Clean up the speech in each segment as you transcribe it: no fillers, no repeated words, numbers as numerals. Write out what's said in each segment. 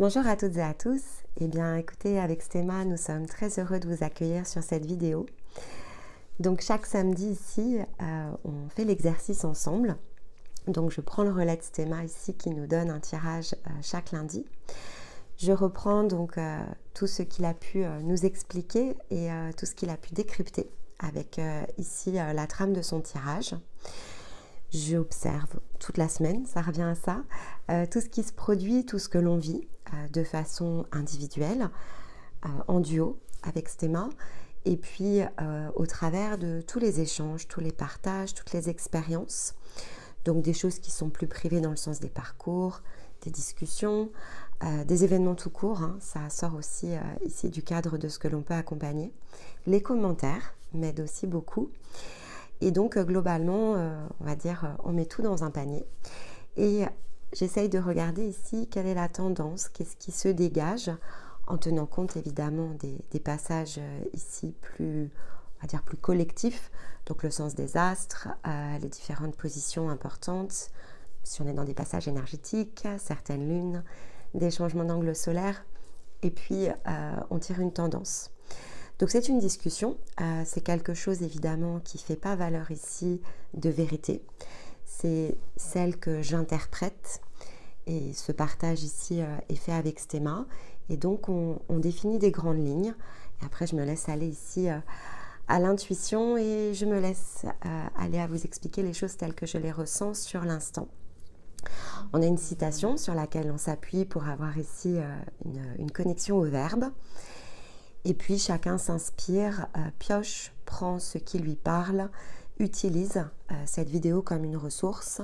Bonjour à toutes et à tous. Eh bien, écoutez, avec Stéma, nous sommes très heureux de vous accueillir sur cette vidéo. Donc, chaque samedi ici, on fait l'exercice ensemble. Donc, je prends le relais de Stéma ici qui nous donne un tirage chaque lundi. Je reprends donc tout ce qu'il a pu nous expliquer et tout ce qu'il a pu décrypter avec ici la trame de son tirage. J'observe toute la semaine, ça revient à ça, tout ce qui se produit, tout ce que l'on vit de façon individuelle, en duo avec Stéma, et puis au travers de tous les échanges, tous les partages, toutes les expériences, donc des choses qui sont plus privées dans le sens des parcours, des discussions, des événements tout court, hein, ça sort aussi ici du cadre de ce que l'on peut accompagner. Les commentaires m'aident aussi beaucoup. Et donc, globalement, on va dire, on met tout dans un panier. Et j'essaye de regarder ici quelle est la tendance, qu'est-ce qui se dégage, en tenant compte évidemment des passages ici plus, on va dire, plus collectifs. Donc, le sens des astres, les différentes positions importantes. Si on est dans des passages énergétiques, certaines lunes, des changements d'angle solaire. Et puis, on tire une tendance. Donc c'est une discussion, c'est quelque chose évidemment qui ne fait pas valeur ici de vérité, c'est celle que j'interprète et ce partage ici est fait avec Stéma et donc on définit des grandes lignes et après je me laisse aller ici à l'intuition et je me laisse aller à vous expliquer les choses telles que je les ressens sur l'instant. On a une citation sur laquelle on s'appuie pour avoir ici une connexion au verbe. Et puis chacun s'inspire, pioche, prend ce qui lui parle, utilise cette vidéo comme une ressource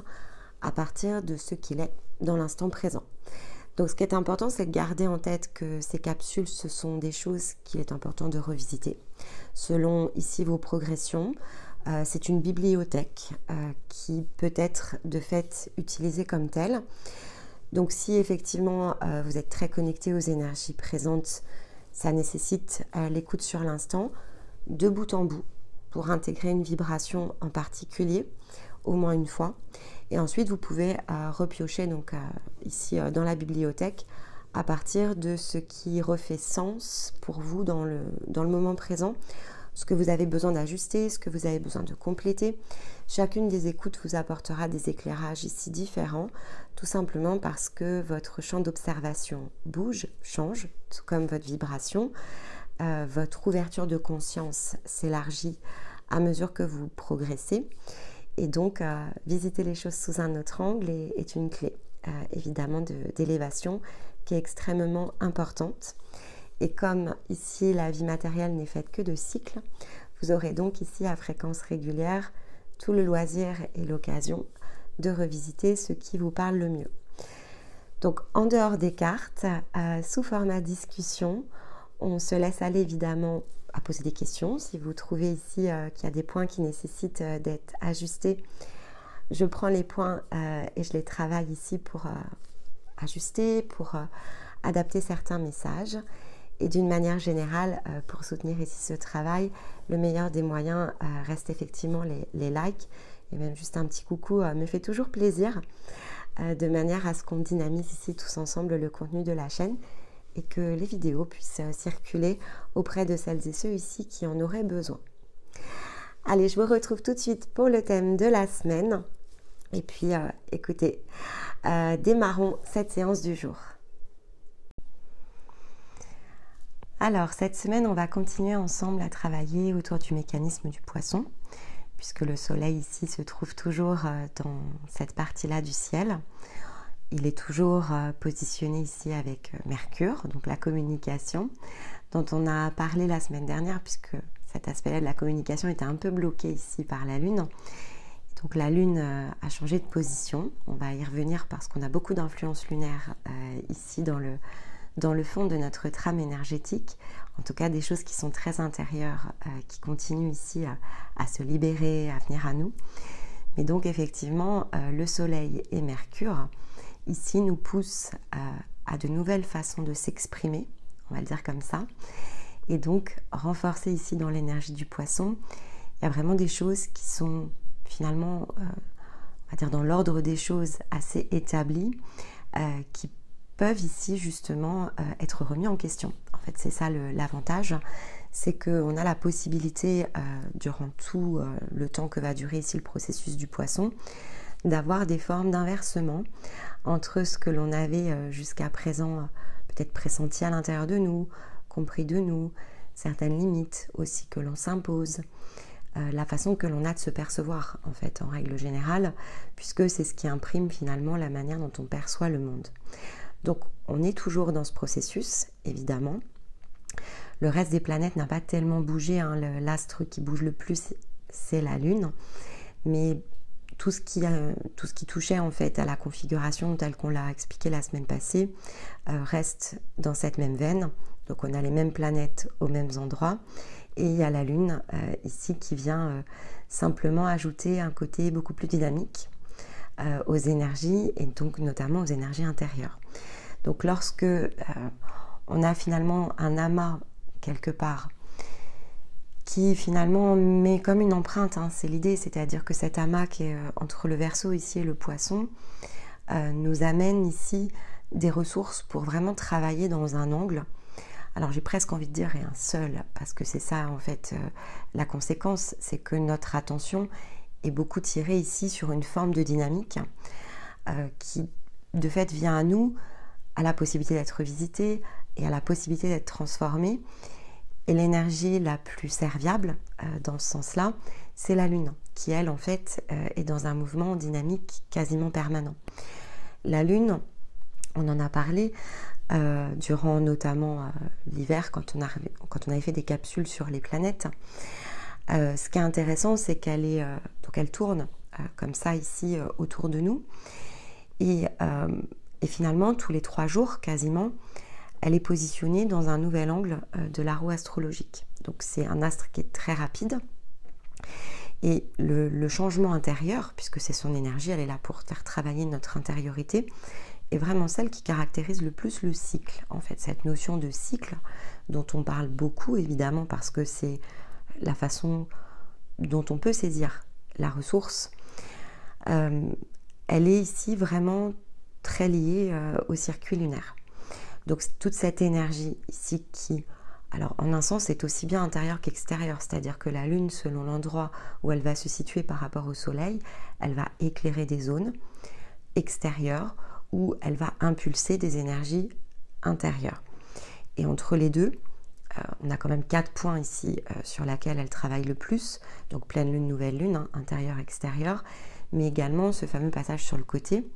à partir de ce qu'il est dans l'instant présent. Donc ce qui est important, c'est de garder en tête que ces capsules, ce sont des choses qu'il est important de revisiter. Selon ici vos progressions, c'est une bibliothèque qui peut être de fait utilisée comme telle. Donc si effectivement vous êtes très connecté aux énergies présentes, ça nécessite l'écoute sur l'instant, de bout en bout, pour intégrer une vibration en particulier, au moins une fois. Et ensuite, vous pouvez repiocher donc, ici dans la bibliothèque à partir de ce qui refait sens pour vous dans le moment présent, ce que vous avez besoin d'ajuster, ce que vous avez besoin de compléter. Chacune des écoutes vous apportera des éclairages ici différents, tout simplement parce que votre champ d'observation bouge, change, tout comme votre vibration. Votre ouverture de conscience s'élargit à mesure que vous progressez. Et donc, visiter les choses sous un autre angle est une clé, évidemment, d'élévation qui est extrêmement importante. Et comme ici, la vie matérielle n'est faite que de cycles, vous aurez donc ici, à fréquence régulière, tout le loisir et l'occasion de revisiter ce qui vous parle le mieux. Donc, en dehors des cartes, sous format discussion, on se laisse aller évidemment à poser des questions. Si vous trouvez ici qu'il y a des points qui nécessitent d'être ajustés, je prends les points et je les travaille ici pour ajuster, pour adapter certains messages. Et d'une manière générale, pour soutenir ici ce travail, le meilleur des moyens reste effectivement les likes. Et même juste un petit coucou me fait toujours plaisir, de manière à ce qu'on dynamise ici tous ensemble le contenu de la chaîne et que les vidéos puissent circuler auprès de celles et ceux ici qui en auraient besoin. Allez, je vous retrouve tout de suite pour le thème de la semaine. Et puis, écoutez, démarrons cette séance du jour. Alors, cette semaine, on va continuer ensemble à travailler autour du mécanisme du poisson, puisque le soleil ici se trouve toujours dans cette partie-là du ciel. Il est toujours positionné ici avec Mercure, donc la communication, dont on a parlé la semaine dernière, puisque cet aspect-là de la communication était un peu bloqué ici par la Lune. Donc la Lune a changé de position. On va y revenir parce qu'on a beaucoup d'influence lunaire ici dans le fond de notre trame énergétique, en tout cas des choses qui sont très intérieures, qui continuent ici à se libérer, à venir à nous. Mais donc effectivement, le Soleil et Mercure, ici, nous poussent à de nouvelles façons de s'exprimer, on va le dire comme ça. Et donc, renforcer ici dans l'énergie du poisson, il y a vraiment des choses qui sont finalement, on va dire dans l'ordre des choses assez établies, qui peuvent ici justement être remis en question. En fait, c'est ça l'avantage, c'est qu'on a la possibilité, durant tout le temps que va durer ici le processus du poisson, d'avoir des formes d'inversement entre ce que l'on avait jusqu'à présent peut-être pressenti à l'intérieur de nous, compris de nous, certaines limites aussi que l'on s'impose, la façon que l'on a de se percevoir en fait en règle générale, puisque c'est ce qui imprime finalement la manière dont on perçoit le monde. Donc on est toujours dans ce processus, évidemment. Le reste des planètes n'a pas tellement bougé, hein. L'astre qui bouge le plus, c'est la Lune. Mais tout ce qui touchait en fait à la configuration telle qu'on l'a expliqué la semaine passée reste dans cette même veine. Donc on a les mêmes planètes aux mêmes endroits. Et il y a la Lune ici qui vient simplement ajouter un côté beaucoup plus dynamique aux énergies et donc notamment aux énergies intérieures. Donc lorsque on a finalement un amas quelque part qui finalement met comme une empreinte, hein, c'est l'idée, c'est-à-dire que cet amas qui est entre le Verseau ici et le Poisson nous amène ici des ressources pour vraiment travailler dans un angle. Alors j'ai presque envie de dire et un seul, parce que c'est ça en fait la conséquence, c'est que notre attention est beaucoup tirée ici sur une forme de dynamique qui de fait vient à nous, à la possibilité d'être visitée et à la possibilité d'être transformée. Et l'énergie la plus serviable dans ce sens-là, c'est la Lune, qui elle en fait est dans un mouvement dynamique quasiment permanent. La Lune, on en a parlé durant notamment l'hiver quand on avait fait des capsules sur les planètes. Ce qui est intéressant, c'est qu'elle tourne comme ça ici autour de nous et finalement tous les 3 jours quasiment, elle est positionnée dans un nouvel angle de la roue astrologique. Donc c'est un astre qui est très rapide et le changement intérieur, puisque c'est son énergie, elle est là pour faire travailler notre intériorité, est vraiment celle qui caractérise le plus le cycle. En fait, cette notion de cycle dont on parle beaucoup évidemment parce que c'est la façon dont on peut saisir la ressource, elle est ici vraiment très liée au circuit lunaire. Donc toute cette énergie ici qui, alors en un sens, est aussi bien intérieure qu'extérieure, c'est-à-dire que la Lune, selon l'endroit où elle va se situer par rapport au Soleil, elle va éclairer des zones extérieures où elle va impulser des énergies intérieures. Et entre les deux, on a quand même 4 points ici sur lesquels elle travaille le plus, donc pleine lune, nouvelle lune, hein, intérieur, extérieur, mais également ce fameux passage sur le côté,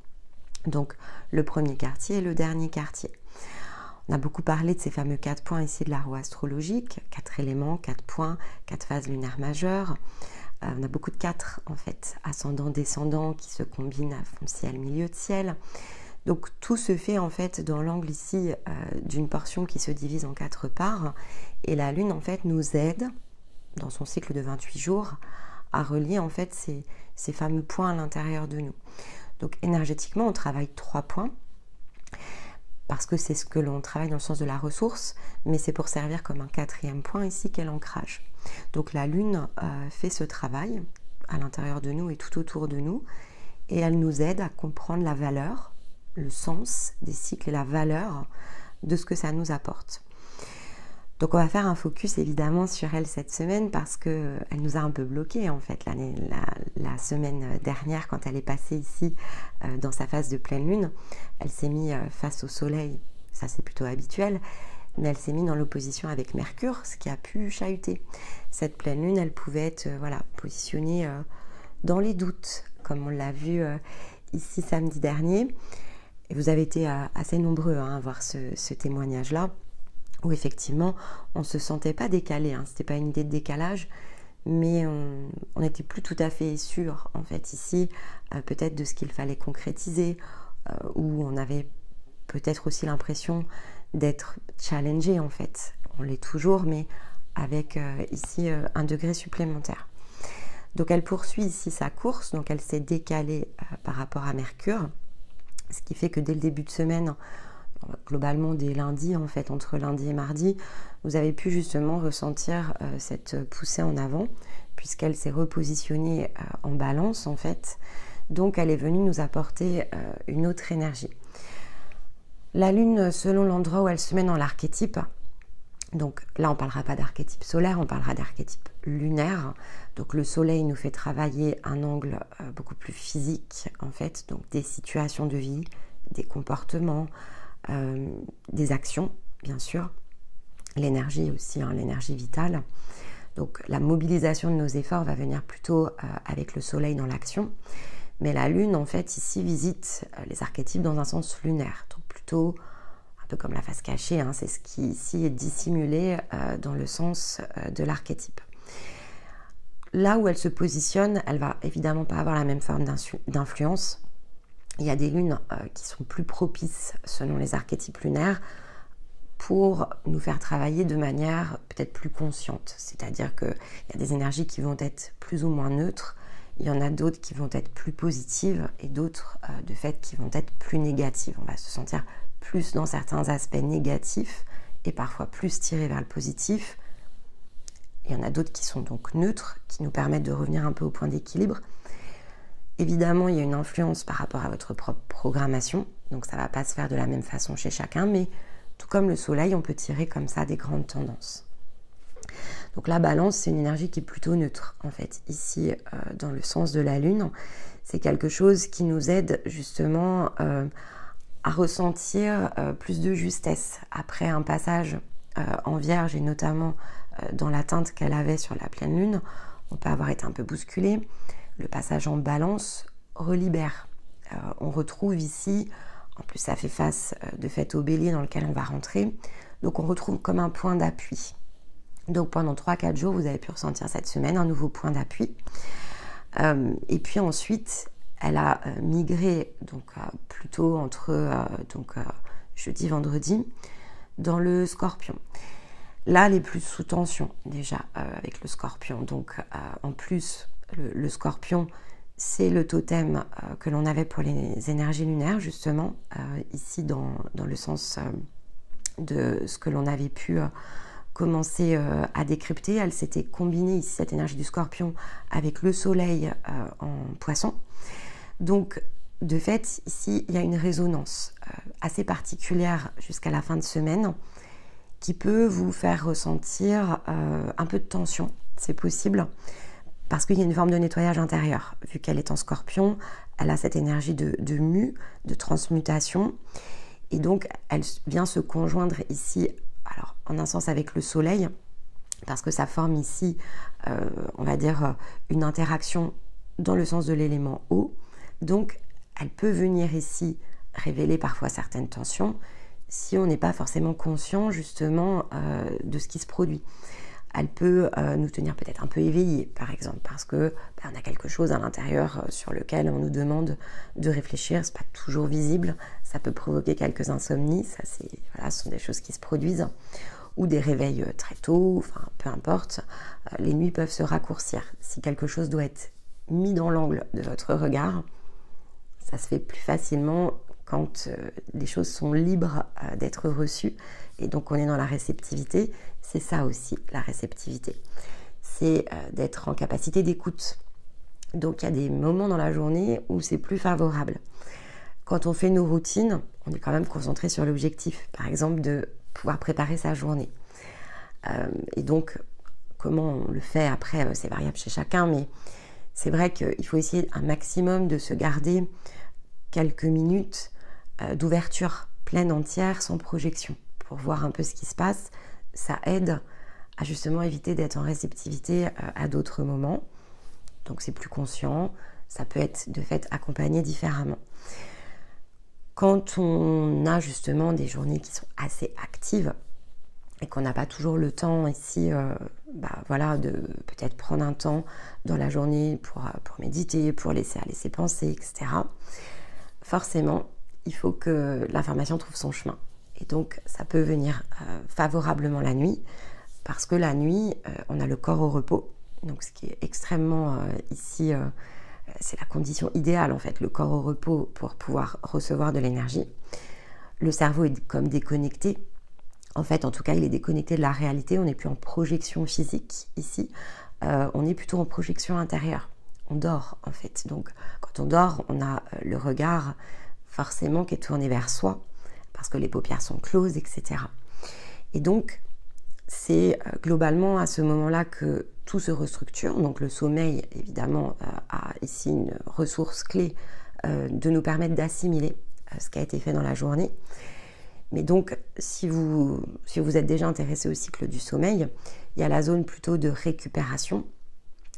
donc le premier quartier et le dernier quartier. On a beaucoup parlé de ces fameux 4 points ici de la roue astrologique, 4 éléments, 4 points, 4 phases lunaires majeures. On a beaucoup de 4 en fait, ascendant, descendant qui se combinent à fond de ciel, milieu de ciel. Donc tout se fait en fait dans l'angle ici d'une portion qui se divise en 4 parts et la Lune en fait nous aide dans son cycle de 28 jours à relier en fait ces fameux points à l'intérieur de nous. Donc énergétiquement on travaille 3 points parce que c'est ce que l'on travaille dans le sens de la ressource, mais c'est pour servir comme un 4e point ici qu'est l'ancrage. Donc la Lune fait ce travail à l'intérieur de nous et tout autour de nous et elle nous aide à comprendre la valeur, le sens des cycles et la valeur de ce que ça nous apporte. Donc on va faire un focus évidemment sur elle cette semaine parce qu'elle nous a un peu bloqué en fait la semaine dernière quand elle est passée ici dans sa phase de pleine lune. Elle s'est mise face au soleil, ça c'est plutôt habituel, mais elle s'est mise dans l'opposition avec Mercure, ce qui a pu chahuter. Cette pleine lune, elle pouvait être positionnée dans les doutes, comme on l'a vu ici samedi dernier. Et vous avez été assez nombreux à voir ce témoignage-là, où effectivement, on ne se sentait pas décalé. Ce n'était pas une idée de décalage, mais on n'était plus tout à fait sûr, en fait, ici, peut-être de ce qu'il fallait concrétiser, où on avait peut-être aussi l'impression d'être challengé, en fait. On l'est toujours, mais avec ici un degré supplémentaire. Donc, elle poursuit ici sa course, donc elle s'est décalée par rapport à Mercure, ce qui fait que dès le début de semaine, globalement dès lundi, en fait, entre lundi et mardi, vous avez pu justement ressentir cette poussée en avant, puisqu'elle s'est repositionnée en balance, en fait. Donc, elle est venue nous apporter une autre énergie. La lune, selon l'endroit où elle se met dans l'archétype, donc là on ne parlera pas d'archétype solaire, on parlera d'archétype lunaire. Donc le soleil nous fait travailler un angle beaucoup plus physique en fait, donc des situations de vie, des comportements, des actions bien sûr, l'énergie aussi, hein, l'énergie vitale. Donc la mobilisation de nos efforts va venir plutôt avec le soleil dans l'action. Mais la lune en fait ici visite les archétypes dans un sens lunaire, donc plutôt un peu comme la face cachée, hein, c'est ce qui ici est dissimulé dans le sens de l'archétype. Là où elle se positionne, elle va évidemment pas avoir la même forme d'influence. Il y a des lunes qui sont plus propices selon les archétypes lunaires pour nous faire travailler de manière peut-être plus consciente. C'est-à-dire qu'il y a des énergies qui vont être plus ou moins neutres, il y en a d'autres qui vont être plus positives et d'autres de fait qui vont être plus négatives. On va se sentir plus dans certains aspects négatifs et parfois plus tirés vers le positif. Il y en a d'autres qui sont donc neutres, qui nous permettent de revenir un peu au point d'équilibre. Évidemment, il y a une influence par rapport à votre propre programmation, donc ça ne va pas se faire de la même façon chez chacun, mais tout comme le soleil, on peut tirer comme ça des grandes tendances. Donc la balance, c'est une énergie qui est plutôt neutre, en fait. Ici, dans le sens de la lune, c'est quelque chose qui nous aide justement à ressentir plus de justesse après un passage en Vierge et notamment dans la teinte qu'elle avait sur la pleine lune. On peut avoir été un peu bousculé. Le passage en balance relibère. On retrouve ici, en plus ça fait face de fait au bélier dans lequel on va rentrer, donc on retrouve comme un point d'appui. Donc pendant 3-4 jours, vous avez pu ressentir cette semaine un nouveau point d'appui. Et puis ensuite, elle a migré donc plutôt entre jeudi, vendredi, dans le Scorpion. Là, elle est plus sous tension déjà avec le Scorpion. Donc en plus, le Scorpion, c'est le totem que l'on avait pour les énergies lunaires, justement, ici dans le sens de ce que l'on avait pu commencer à décrypter. Elle s'était combinée ici, cette énergie du Scorpion, avec le soleil en Poisson. Donc, de fait, ici, il y a une résonance assez particulière jusqu'à la fin de semaine qui peut vous faire ressentir un peu de tension, c'est possible, parce qu'il y a une forme de nettoyage intérieur. Vu qu'elle est en Scorpion, elle a cette énergie de mue, de transmutation, et donc elle vient se conjoindre ici, alors en un sens avec le soleil, parce que ça forme ici, on va dire, une interaction dans le sens de l'élément eau. Donc elle peut venir ici révéler parfois certaines tensions si on n'est pas forcément conscient justement de ce qui se produit. Elle peut nous tenir peut-être un peu éveillés, par exemple, parce que on a quelque chose à l'intérieur sur lequel on nous demande de réfléchir. C'est pas toujours visible, ça peut provoquer quelques insomnies, ça ce sont des choses qui se produisent, ou des réveils très tôt, enfin peu importe. Les nuits peuvent se raccourcir. Si quelque chose doit être mis dans l'angle de votre regard, ça se fait plus facilement quand les choses sont libres d'être reçues, et donc on est dans la réceptivité. C'est ça aussi, la réceptivité. C'est d'être en capacité d'écoute. Donc il y a des moments dans la journée où c'est plus favorable. Quand on fait nos routines, on est quand même concentré sur l'objectif, par exemple de pouvoir préparer sa journée. Et donc, comment on le fait après, c'est variable chez chacun, mais c'est vrai qu'il faut essayer un maximum de se garder quelques minutes d'ouverture pleine, entière, sans projection, pour voir un peu ce qui se passe. Ça aide à justement éviter d'être en réceptivité à d'autres moments. Donc c'est plus conscient, ça peut être de fait accompagné différemment. Quand on a justement des journées qui sont assez actives et qu'on n'a pas toujours le temps ici de peut-être prendre un temps dans la journée pour méditer, pour laisser aller ses pensées, etc. Forcément, il faut que l'information trouve son chemin. Et donc, ça peut venir favorablement la nuit, parce que la nuit, on a le corps au repos. Donc, ce qui est extrêmement ici, c'est la condition idéale, en fait, le corps au repos pour pouvoir recevoir de l'énergie. Le cerveau est comme déconnecté. En fait, en tout cas, il est déconnecté de la réalité. On n'est plus en projection physique ici. On est plutôt en projection intérieure. On dort, en fait. Donc, quand on dort, on a le regard forcément qui est tourné vers soi, parce que les paupières sont closes, etc. Et donc, c'est globalement à ce moment-là que tout se restructure. Donc le sommeil, évidemment, a ici une ressource clé de nous permettre d'assimiler ce qui a été fait dans la journée. Mais donc, si vous êtes déjà intéressé au cycle du sommeil, il y a la zone plutôt de récupération,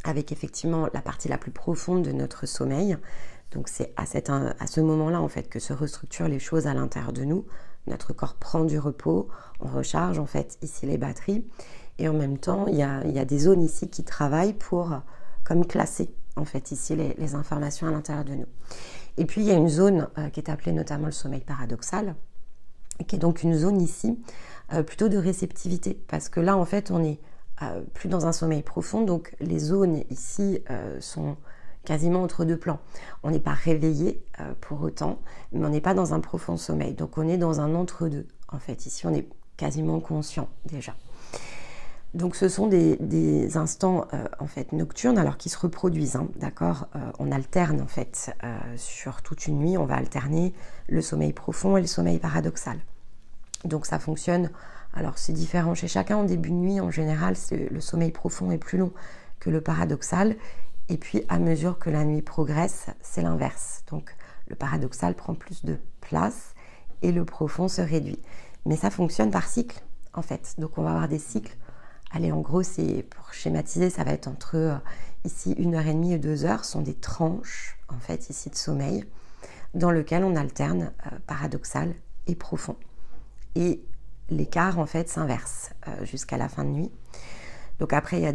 avec effectivement la partie la plus profonde de notre sommeil. Donc c'est à ce moment-là en fait que se restructurent les choses à l'intérieur de nous. Notre corps prend du repos, on recharge en fait ici les batteries, et en même temps il y a des zones ici qui travaillent pour comme classer en fait ici les informations à l'intérieur de nous. Et puis il y a une zone qui est appelée notamment le sommeil paradoxal, qui est donc une zone ici plutôt de réceptivité, parce que là en fait on est plus dans un sommeil profond, donc les zones ici sont quasiment entre deux plans. On n'est pas réveillé pour autant, mais on n'est pas dans un profond sommeil. Donc on est dans un entre-deux. En fait, ici, on est quasiment conscient déjà. Donc ce sont des instants en fait nocturnes, alors qui se reproduisent, hein, d'accord. On alterne en fait sur toute une nuit, on va alterner le sommeil profond et le sommeil paradoxal. Donc ça fonctionne. Alors c'est différent chez chacun. En début de nuit, en général, le sommeil profond est plus long que le paradoxal. Et puis, à mesure que la nuit progresse, c'est l'inverse. Donc, le paradoxal prend plus de place et le profond se réduit. Mais ça fonctionne par cycle, en fait. Donc, on va avoir des cycles. Allez, en gros, pour schématiser, ça va être entre, ici, 1h30 et 2h, sont des tranches, en fait, ici, de sommeil, dans lequel on alterne paradoxal et profond. Et l'écart, en fait, s'inverse jusqu'à la fin de nuit. Donc, après, il y a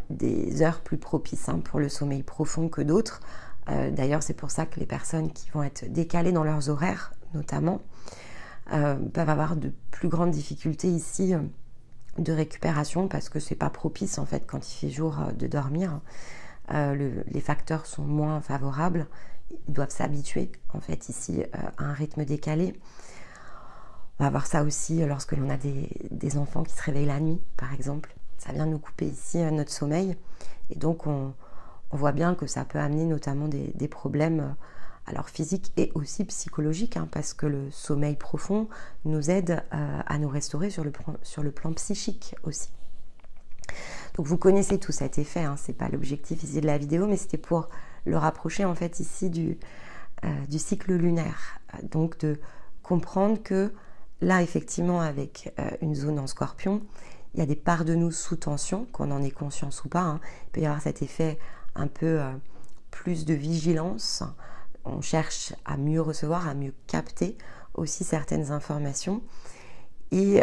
des heures plus propices pour le sommeil profond que d'autres. D'ailleurs, c'est pour ça que les personnes qui vont être décalées dans leurs horaires, notamment, peuvent avoir de plus grandes difficultés ici de récupération, parce que c'est pas propice en fait quand il fait jour de dormir. Les facteurs sont moins favorables. Ils doivent s'habituer en fait ici à un rythme décalé. On va avoir ça aussi lorsque l'on a des enfants qui se réveillent la nuit, par exemple. Ça vient nous couper ici notre sommeil, et donc on voit bien que ça peut amener notamment des problèmes alors physiques et aussi psychologiques, parce que le sommeil profond nous aide à nous restaurer sur le plan psychique aussi. Donc vous connaissez tout cet effet, c'est pas l'objectif ici de la vidéo, mais c'était pour le rapprocher en fait ici du cycle lunaire, donc de comprendre que là effectivement avec une zone en Scorpion, il y a des parts de nous sous tension, qu'on en ait conscience ou pas. Il peut y avoir cet effet un peu plus de vigilance. On cherche à mieux recevoir, à mieux capter aussi certaines informations. Et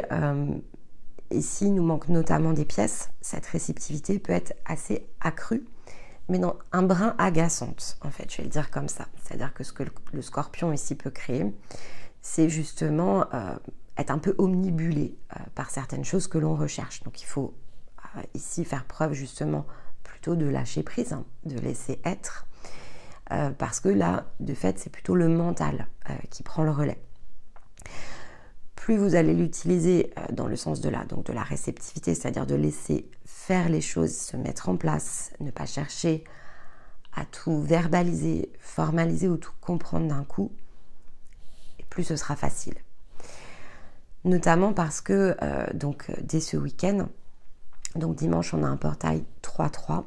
ici, il nous manque notamment des pièces. Cette réceptivité peut être assez accrue, mais dans un brin agaçante, en fait, je vais le dire comme ça. C'est-à-dire que ce que le Scorpion ici peut créer, c'est justement être un peu omnibulé par certaines choses que l'on recherche. Donc il faut ici faire preuve justement plutôt de lâcher prise, de laisser être, parce que là, de fait, c'est plutôt le mental qui prend le relais. Plus vous allez l'utiliser dans le sens de la réceptivité, c'est-à-dire de laisser faire les choses, se mettre en place, ne pas chercher à tout verbaliser, formaliser ou tout comprendre d'un coup, et plus ce sera facile. Notamment parce que dès ce week-end, donc dimanche, on a un portail 3-3,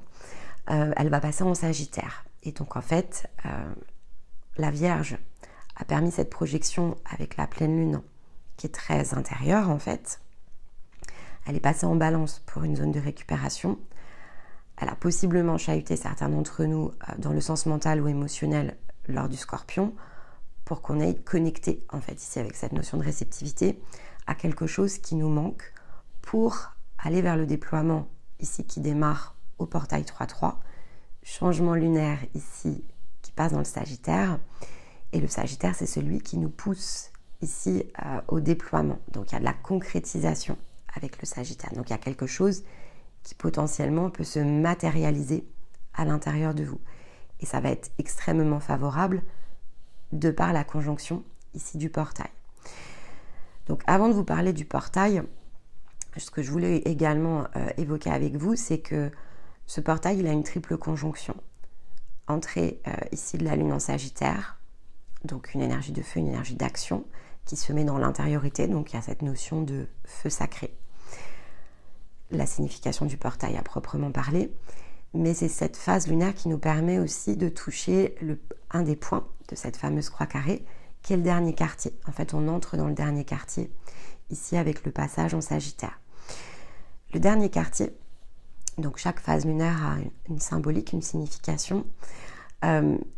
elle va passer en Sagittaire. Et donc en fait, la Vierge a permis cette projection avec la pleine lune, qui est très intérieure en fait. Elle est passée en Balance pour une zone de récupération. Elle a possiblement chahuté certains d'entre nous dans le sens mental ou émotionnel lors du Scorpion, pour qu'on aille connecter en fait ici avec cette notion de réceptivité à quelque chose qui nous manque pour aller vers le déploiement ici qui démarre au portail 3-3, changement lunaire ici qui passe dans le Sagittaire, et le Sagittaire c'est celui qui nous pousse ici au déploiement. Donc il y a de la concrétisation avec le Sagittaire, donc il y a quelque chose qui potentiellement peut se matérialiser à l'intérieur de vous, et ça va être extrêmement favorable de par la conjonction ici du portail. Donc avant de vous parler du portail, ce que je voulais également évoquer avec vous, c'est que ce portail, il a une triple conjonction. Entrée ici de la Lune en Sagittaire, donc une énergie de feu, une énergie d'action, qui se met dans l'intériorité, donc il y a cette notion de feu sacré. La signification du portail à proprement parler, mais c'est cette phase lunaire qui nous permet aussi de toucher un des points de cette fameuse croix carrée, qui est le dernier quartier. En fait, on entre dans le dernier quartier, ici avec le passage en Sagittaire. Le dernier quartier, donc chaque phase lunaire a une symbolique, une signification.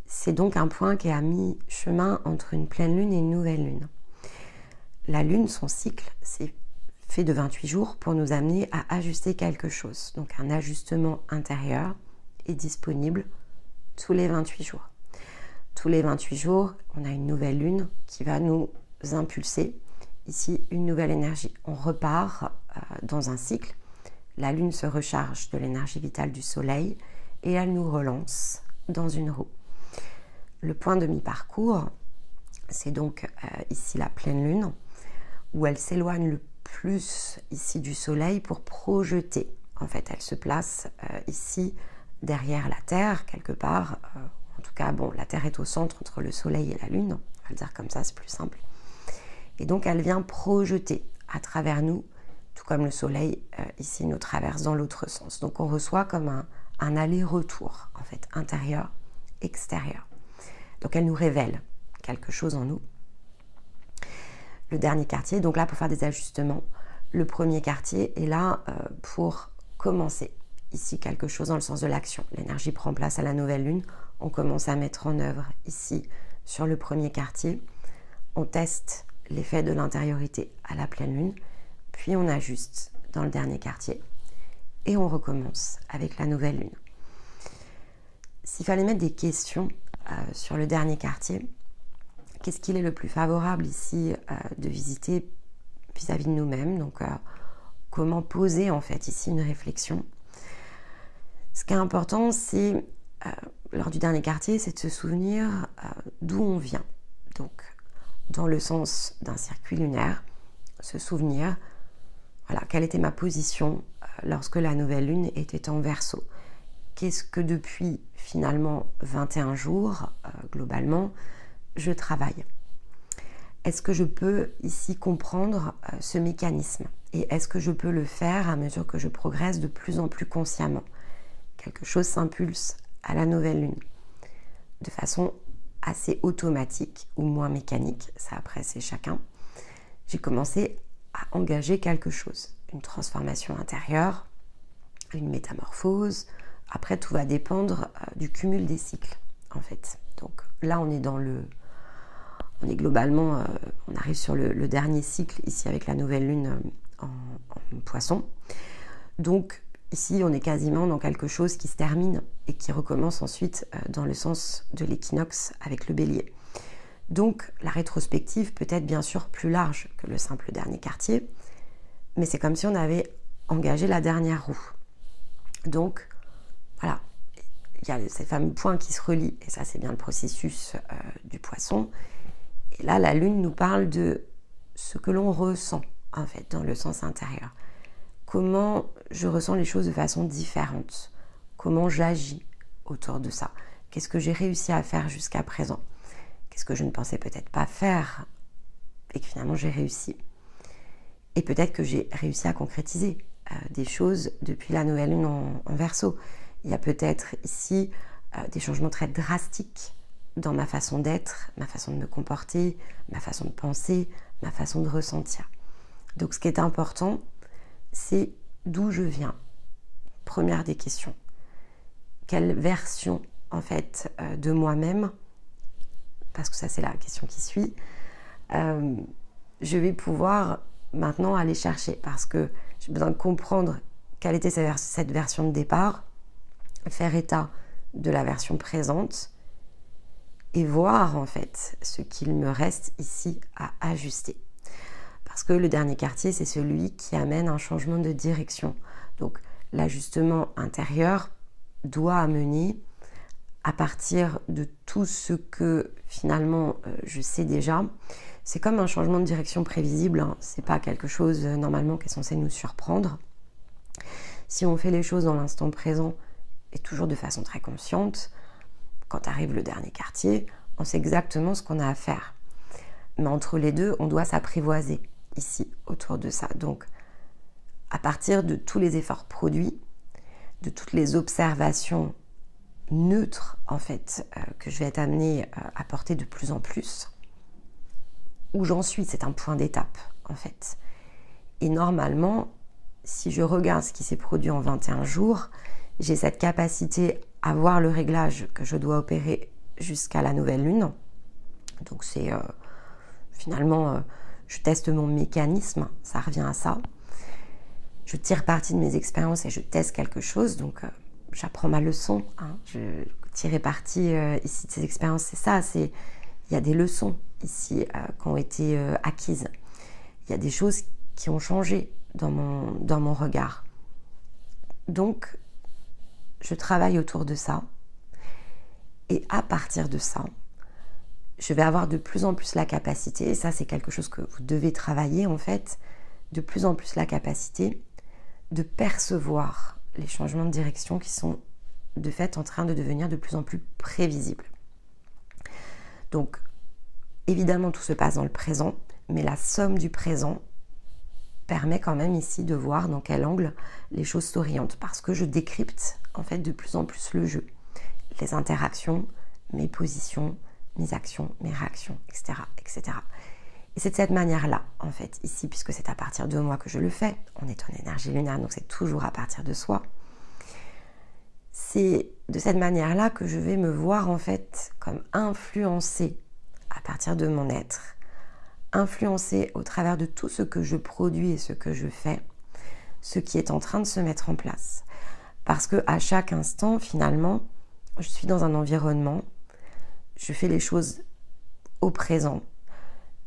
C'est donc un point qui est à mi-chemin entre une pleine lune et une nouvelle lune. La lune, son cycle, c'est fait de 28 jours pour nous amener à ajuster quelque chose. Donc un ajustement intérieur est disponible tous les 28 jours. Tous les 28 jours, on a une nouvelle lune qui va nous impulser. Ici, une nouvelle énergie. On repart dans un cycle. La lune se recharge de l'énergie vitale du soleil et elle nous relance dans une roue. Le point de mi-parcours, c'est donc ici la pleine lune, où elle s'éloigne le plus ici du soleil pour projeter. En fait, elle se place ici derrière la Terre, quelque part. En tout cas, bon, la Terre est au centre entre le soleil et la lune. On va le dire comme ça, c'est plus simple. Et donc, elle vient projeter à travers nous, tout comme le soleil ici nous traverse dans l'autre sens. Donc, on reçoit comme un aller-retour, en fait, intérieur, extérieur. Donc, elle nous révèle quelque chose en nous. Le dernier quartier, donc là pour faire des ajustements, le premier quartier est là pour commencer. Ici, quelque chose dans le sens de l'action. L'énergie prend place à la nouvelle lune. On commence à mettre en œuvre ici, sur le premier quartier. On teste l'effet de l'intériorité à la pleine lune. Puis on ajuste dans le dernier quartier. Et on recommence avec la nouvelle lune. S'il fallait mettre des questions sur le dernier quartier, qu'est-ce qu'il est le plus favorable ici de visiter vis-à-vis de nous-mêmes? Donc, comment poser en fait ici une réflexion? Ce qui est important, c'est, lors du dernier quartier, c'est de se souvenir d'où on vient. Donc, dans le sens d'un circuit lunaire, se souvenir, voilà, quelle était ma position lorsque la nouvelle lune était en Verseau. Qu'est-ce que depuis finalement 21 jours, globalement, je travaille. Est-ce que je peux ici comprendre ce mécanisme? Et est-ce que je peux le faire à mesure que je progresse de plus en plus consciemment? Quelque chose s'impulse à la nouvelle lune de façon assez automatique ou moins mécanique, ça après c'est chacun. J'ai commencé à engager quelque chose, une transformation intérieure, une métamorphose. Après, tout va dépendre du cumul des cycles, en fait. Donc là, on est globalement, on arrive sur le dernier cycle, ici avec la nouvelle lune en Poisson. Donc ici, on est quasiment dans quelque chose qui se termine et qui recommence ensuite dans le sens de l'équinoxe avec le Bélier. Donc la rétrospective peut être bien sûr plus large que le simple dernier quartier, mais c'est comme si on avait engagé la dernière roue. Donc voilà, il y a ces fameux points qui se relient, et ça c'est bien le processus du Poisson. Et là, la Lune nous parle de ce que l'on ressent, en fait, dans le sens intérieur. Comment je ressens les choses de façon différente? Comment j'agis autour de ça? Qu'est-ce que j'ai réussi à faire jusqu'à présent? Qu'est-ce que je ne pensais peut-être pas faire et que finalement j'ai réussi? Et peut-être que j'ai réussi à concrétiser des choses depuis la nouvelle lune en Verseau. Il y a peut-être ici des changements très drastiques dans ma façon d'être, ma façon de me comporter, ma façon de penser, ma façon de ressentir. Donc ce qui est important, c'est d'où je viens. Première des questions. Quelle version en fait de moi-même, parce que ça c'est la question qui suit, je vais pouvoir maintenant aller chercher, parce que j'ai besoin de comprendre quelle était cette version de départ, faire état de la version présente et voir en fait ce qu'il me reste ici à ajuster. Parce que le dernier quartier, c'est celui qui amène un changement de direction. Donc l'ajustement intérieur doit amener, à partir de tout ce que finalement je sais déjà, c'est comme un changement de direction prévisible, hein. C'est pas quelque chose normalement qui est censé nous surprendre. Si on fait les choses dans l'instant présent et toujours de façon très consciente, quand arrive le dernier quartier, on sait exactement ce qu'on a à faire. Mais entre les deux, on doit s'apprivoiser ici, autour de ça. Donc, à partir de tous les efforts produits, de toutes les observations neutres, en fait, que je vais être amenée à porter de plus en plus, où j'en suis, c'est un point d'étape, en fait. Et normalement, si je regarde ce qui s'est produit en 21 jours, j'ai cette capacité à voir le réglage que je dois opérer jusqu'à la nouvelle lune. Donc c'est finalement, je teste mon mécanisme, ça revient à ça. Je tire parti de mes expériences et je teste quelque chose, donc j'apprends ma leçon. Hein. Je tirer parti ici de ces expériences, c'est ça, il y a des leçons ici qui ont été acquises. Il y a des choses qui ont changé dans mon regard. Donc, je travaille autour de ça. Et à partir de ça, je vais avoir de plus en plus la capacité, et ça c'est quelque chose que vous devez travailler en fait, de plus en plus la capacité de percevoir les changements de direction qui sont de fait en train de devenir de plus en plus prévisibles. Donc, évidemment, tout se passe dans le présent, mais la somme du présent permet quand même ici de voir dans quel angle les choses s'orientent, parce que je décrypte en fait de plus en plus le jeu, les interactions, mes positions, mes actions, mes réactions, etc., etc. Et c'est de cette manière-là, en fait, ici, puisque c'est à partir de moi que je le fais, on est en énergie lunaire, donc c'est toujours à partir de soi. C'est de cette manière-là que je vais me voir, en fait, comme influencée à partir de mon être, influencée au travers de tout ce que je produis et ce que je fais, ce qui est en train de se mettre en place. Parce qu'à chaque instant, finalement, je suis dans un environnement, je fais les choses au présent,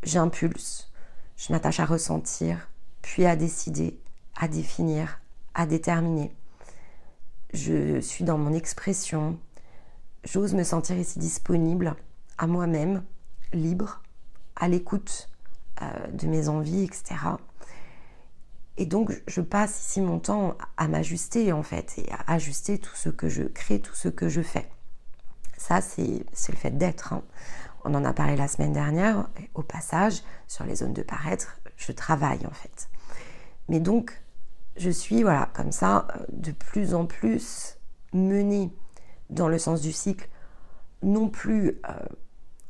j'impulse, je m'attache à ressentir, puis à décider, à définir, à déterminer. Je suis dans mon expression, j'ose me sentir ici disponible à moi-même, libre, à l'écoute de mes envies, etc. Et donc, je passe ici mon temps à m'ajuster, en fait, et à ajuster tout ce que je crée, tout ce que je fais. Ça, c'est le fait d'être. Hein. On en a parlé la semaine dernière, au passage, sur les zones de paraître, je travaille, en fait. Mais donc, je suis, voilà, comme ça, de plus en plus menée dans le sens du cycle, non plus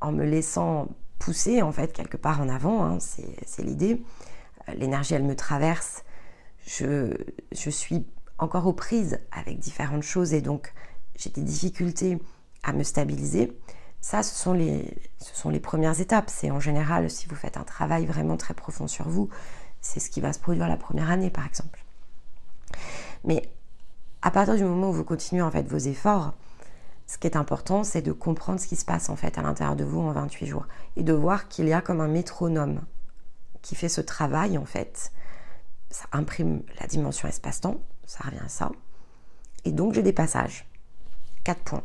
en me laissant pousser, en fait, quelque part en avant, hein, c'est l'idée. L'énergie, elle me traverse, je suis encore aux prises avec différentes choses et donc j'ai des difficultés à me stabiliser. Ça, ce sont les premières étapes. C'est en général, si vous faites un travail vraiment très profond sur vous, c'est ce qui va se produire la première année, par exemple. Mais à partir du moment où vous continuez en fait vos efforts, ce qui est important, c'est de comprendre ce qui se passe en fait à l'intérieur de vous en 28 jours et de voir qu'il y a comme un métronome qui fait ce travail en fait. Ça imprime la dimension espace-temps, ça revient à ça. Et donc j'ai des passages, 4 points.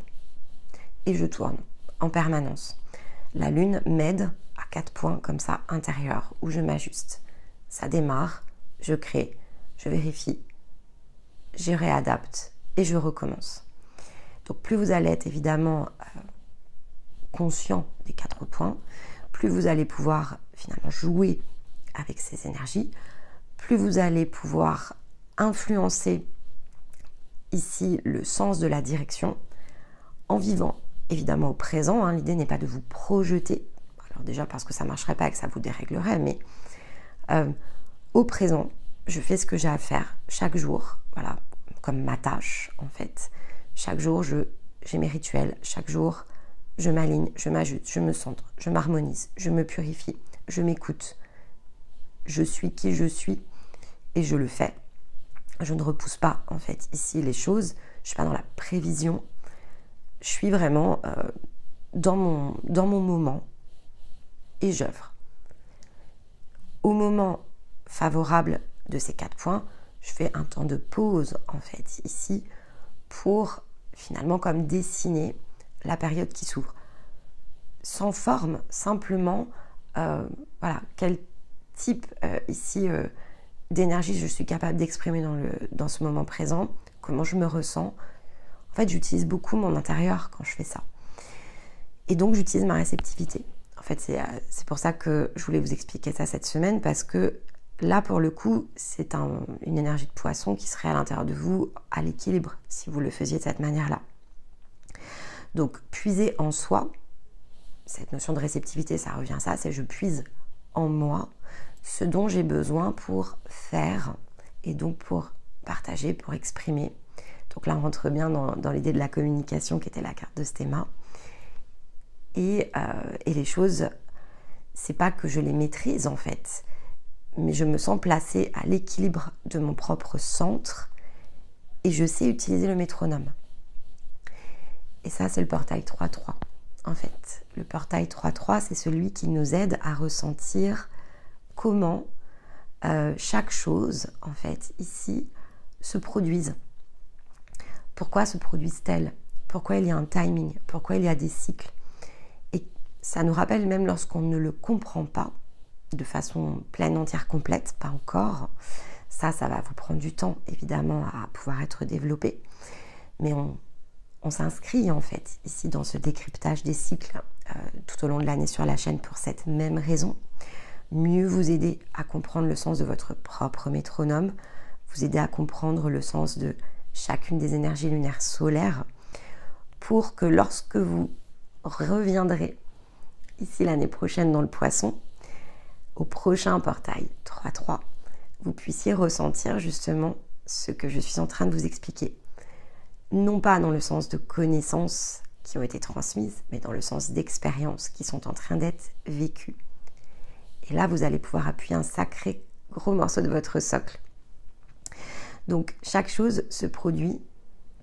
Et je tourne en permanence. La lune m'aide à 4 points comme ça intérieurs où je m'ajuste. Ça démarre, je crée, je vérifie, je réadapte et je recommence. Donc plus vous allez être évidemment conscient des 4 points, plus vous allez pouvoir finalement jouer avec ces énergies, plus vous allez pouvoir influencer ici le sens de la direction en vivant évidemment au présent. Hein. L'idée n'est pas de vous projeter, alors déjà parce que ça ne marcherait pas et que ça vous déréglerait, mais au présent, je fais ce que j'ai à faire chaque jour, voilà, comme ma tâche en fait. Chaque jour, j'ai mes rituels, chaque jour, je m'aligne, je m'ajuste, je me centre, je m'harmonise, je me purifie, je m'écoute. Je suis qui je suis et je le fais. Je ne repousse pas en fait ici les choses, je ne suis pas dans la prévision, je suis vraiment dans mon moment et j'œuvre. Au moment favorable de ces 4 points, je fais un temps de pause en fait ici pour finalement comme dessiner la période qui s'ouvre. Sans forme, simplement, voilà, quel type ici d'énergie je suis capable d'exprimer dans ce moment présent, comment je me ressens. En fait, j'utilise beaucoup mon intérieur quand je fais ça. Et donc, j'utilise ma réceptivité En fait, c'est pour ça que je voulais vous expliquer ça cette semaine, parce que là, pour le coup, c'est une énergie de poisson qui serait à l'intérieur de vous à l'équilibre, si vous le faisiez de cette manière-là. Donc, puiser en soi, cette notion de réceptivité, ça revient à ça, c'est je puise en moi ce dont j'ai besoin pour faire et donc pour partager, pour exprimer. Donc là, on rentre bien dans l'idée de la communication qui était la carte de Stéma. Et les choses, c'est pas que je les maîtrise en fait, mais je me sens placée à l'équilibre de mon propre centre et je sais utiliser le métronome. Et ça, c'est le portail 3-3. En fait, le portail 3-3, c'est celui qui nous aide à ressentir comment chaque chose, en fait, ici, se produise. Pourquoi se produisent-elles? Pourquoi il y a un timing? Pourquoi il y a des cycles? Et ça nous rappelle, même lorsqu'on ne le comprend pas, de façon pleine, entière, complète, pas encore. Ça va vous prendre du temps, évidemment, à pouvoir être développé. Mais on s'inscrit, en fait, ici, dans ce décryptage des cycles tout au long de l'année sur la chaîne pour cette même raison. Mieux vous aider à comprendre le sens de votre propre métronome, vous aider à comprendre le sens de chacune des énergies lunaires solaires, pour que lorsque vous reviendrez ici l'année prochaine dans le Poisson, au prochain portail 3-3, vous puissiez ressentir justement ce que je suis en train de vous expliquer. Non pas dans le sens de connaissances qui ont été transmises, mais dans le sens d'expériences qui sont en train d'être vécues. Et là, vous allez pouvoir appuyer un sacré gros morceau de votre socle. Donc, chaque chose se produit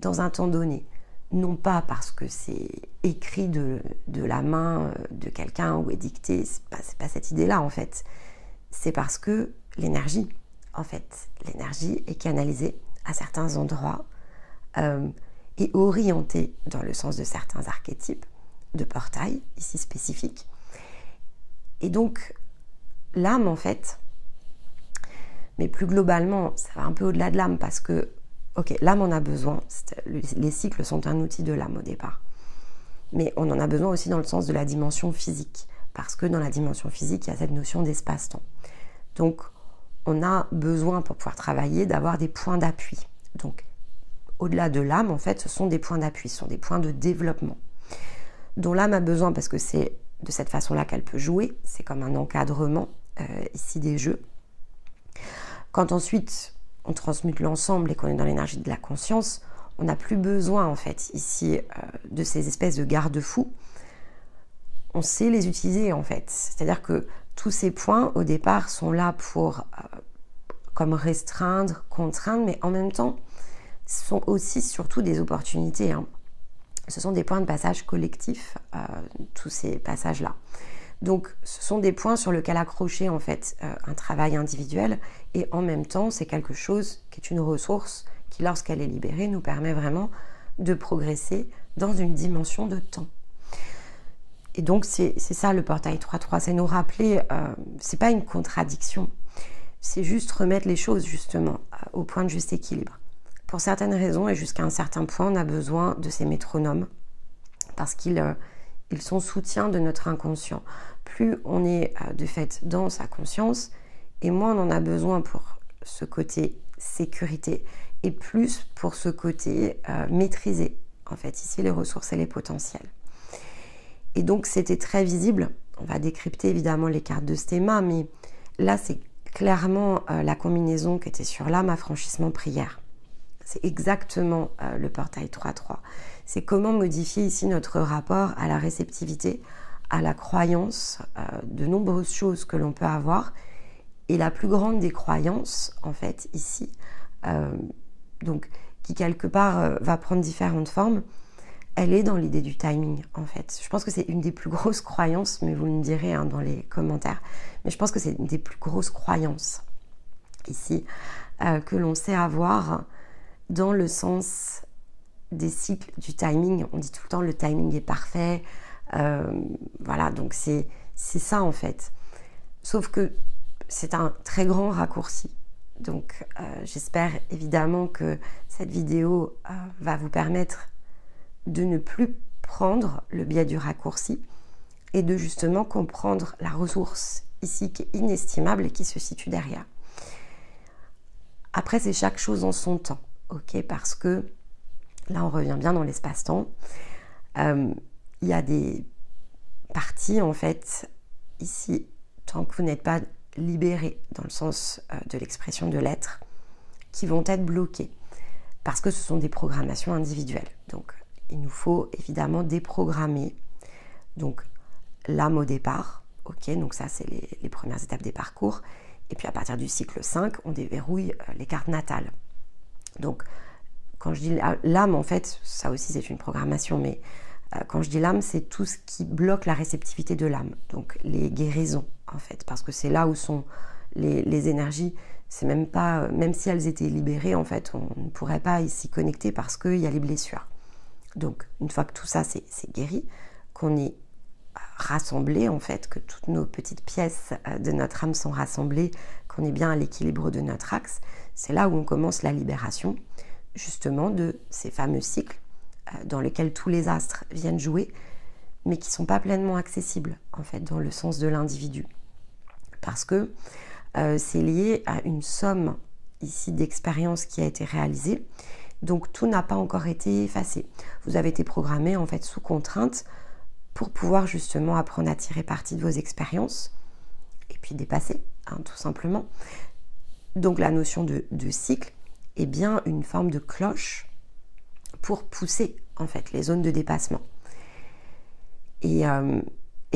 dans un temps donné. Non pas parce que c'est écrit de la main de quelqu'un ou édicté, c'est pas cette idée-là en fait. C'est parce que l'énergie est canalisée à certains endroits et orientée dans le sens de certains archétypes de portail, ici spécifiques. Et donc, l'âme en fait, mais plus globalement, ça va un peu au-delà de l'âme parce que ok, l'âme en a besoin, les cycles sont un outil de l'âme au départ. Mais on en a besoin aussi dans le sens de la dimension physique, parce que dans la dimension physique, il y a cette notion d'espace-temps. Donc, on a besoin pour pouvoir travailler d'avoir des points d'appui. Donc, au-delà de l'âme, en fait, ce sont des points d'appui, ce sont des points de développement, dont l'âme a besoin parce que c'est de cette façon-là qu'elle peut jouer, c'est comme un encadrement ici des jeux. Quand ensuite on transmute l'ensemble et qu'on est dans l'énergie de la conscience, on n'a plus besoin en fait ici de ces espèces de garde-fous. On sait les utiliser en fait. C'est-à-dire que tous ces points au départ sont là pour comme restreindre, contraindre, mais en même temps sont aussi surtout des opportunités. Hein. Ce sont des points de passage collectifs, tous ces passages-là. Donc, ce sont des points sur lesquels accrocher en fait un travail individuel et en même temps, c'est quelque chose qui est une ressource qui, lorsqu'elle est libérée, nous permet vraiment de progresser dans une dimension de temps. Et donc, c'est ça le portail 3-3, c'est nous rappeler, c'est pas une contradiction, c'est juste remettre les choses justement au point de juste équilibre. Pour certaines raisons et jusqu'à un certain point, on a besoin de ces métronomes parce qu'ils sont soutien de notre inconscient. Plus on est de fait dans sa conscience, et moins on en a besoin pour ce côté sécurité, et plus pour ce côté maîtriser, en fait, ici les ressources et les potentiels. Et donc c'était très visible, on va décrypter évidemment les cartes de Stéma, mais là c'est clairement la combinaison qui était sur l'âme, affranchissement, prière. C'est exactement le portail 3-3. C'est comment modifier ici notre rapport à la réceptivité, à la croyance de nombreuses choses que l'on peut avoir. Et la plus grande des croyances, en fait, ici, donc, qui quelque part va prendre différentes formes, elle est dans l'idée du timing, en fait. Je pense que c'est une des plus grosses croyances, mais vous me direz hein, dans les commentaires, mais je pense que c'est une des plus grosses croyances, ici, que l'on sait avoir dans le sens des cycles du timing. On dit tout le temps le timing est parfait, voilà, donc c'est ça en fait. Sauf que c'est un très grand raccourci. Donc j'espère évidemment que cette vidéo va vous permettre de ne plus prendre le biais du raccourci et de justement comprendre la ressource ici qui est inestimable et qui se situe derrière. Après, c'est chaque chose en son temps, ok? Parce que là, on revient bien dans l'espace-temps. Il y a des parties, en fait, ici, tant que vous n'êtes pas libéré dans le sens de l'expression de l'être, qui vont être bloquées parce que ce sont des programmations individuelles. Donc, il nous faut évidemment déprogrammer donc l'âme au départ, ok, donc ça c'est les premières étapes des parcours, et puis à partir du cycle 5, on déverrouille les cartes natales. Donc, quand je dis l'âme, en fait, ça aussi c'est une programmation, mais quand je dis l'âme, c'est tout ce qui bloque la réceptivité de l'âme, donc les guérisons, en fait, parce que c'est là où sont les énergies. C'est même pas, même si elles étaient libérées, en fait, on ne pourrait pas s'y connecter parce qu'il y a les blessures. Donc, une fois que tout ça c'est guéri, qu'on est rassemblé, en fait, que toutes nos petites pièces de notre âme sont rassemblées, qu'on est bien à l'équilibre de notre axe, c'est là où on commence la libération, justement, de ces fameux cycles dans lesquels tous les astres viennent jouer, mais qui ne sont pas pleinement accessibles, en fait, dans le sens de l'individu. Parce que c'est lié à une somme ici d'expériences qui a été réalisée, donc tout n'a pas encore été effacé. Vous avez été programmé en fait sous contrainte pour pouvoir justement apprendre à tirer parti de vos expériences et puis dépasser, hein, tout simplement. Donc la notion de cycle est bien une forme de cloche pour pousser en fait les zones de dépassement. Et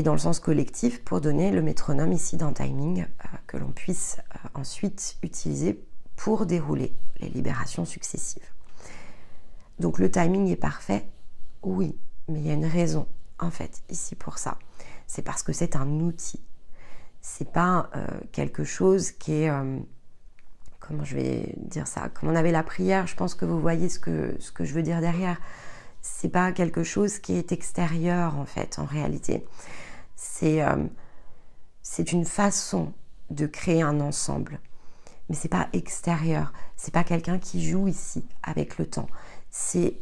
dans le sens collectif, pour donner le métronome ici d'un timing que l'on puisse ensuite utiliser pour dérouler les libérations successives. Donc le timing est parfait, oui, mais il y a une raison en fait ici pour ça. C'est parce que c'est un outil. C'est pas quelque chose qui est, comment je vais dire ça, comme on avait la prière, je pense que vous voyez ce que je veux dire derrière. C'est pas quelque chose qui est extérieur en fait, en réalité. C'est une façon de créer un ensemble, mais c'est pas extérieur. C'est pas quelqu'un qui joue ici avec le temps. C'est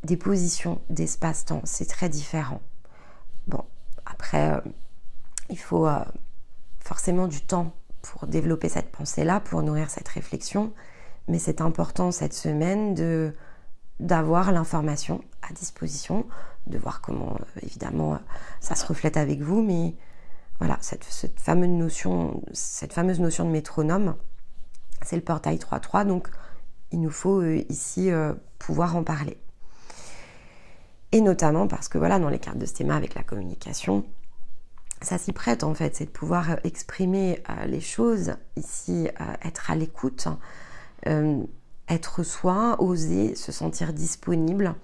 des positions d'espace-temps. C'est très différent. Bon, après, il faut forcément du temps pour développer cette pensée-là, pour nourrir cette réflexion, mais c'est important cette semaine d'avoir l'information à disposition, de voir comment, évidemment, ça se reflète avec vous, mais voilà, cette fameuse notion de métronome, c'est le portail 3-3, donc il nous faut ici pouvoir en parler. Et notamment parce que voilà, dans les cartes de Stéma avec la communication, ça s'y prête en fait, c'est de pouvoir exprimer les choses ici, être à l'écoute, être soi, oser, se sentir disponible.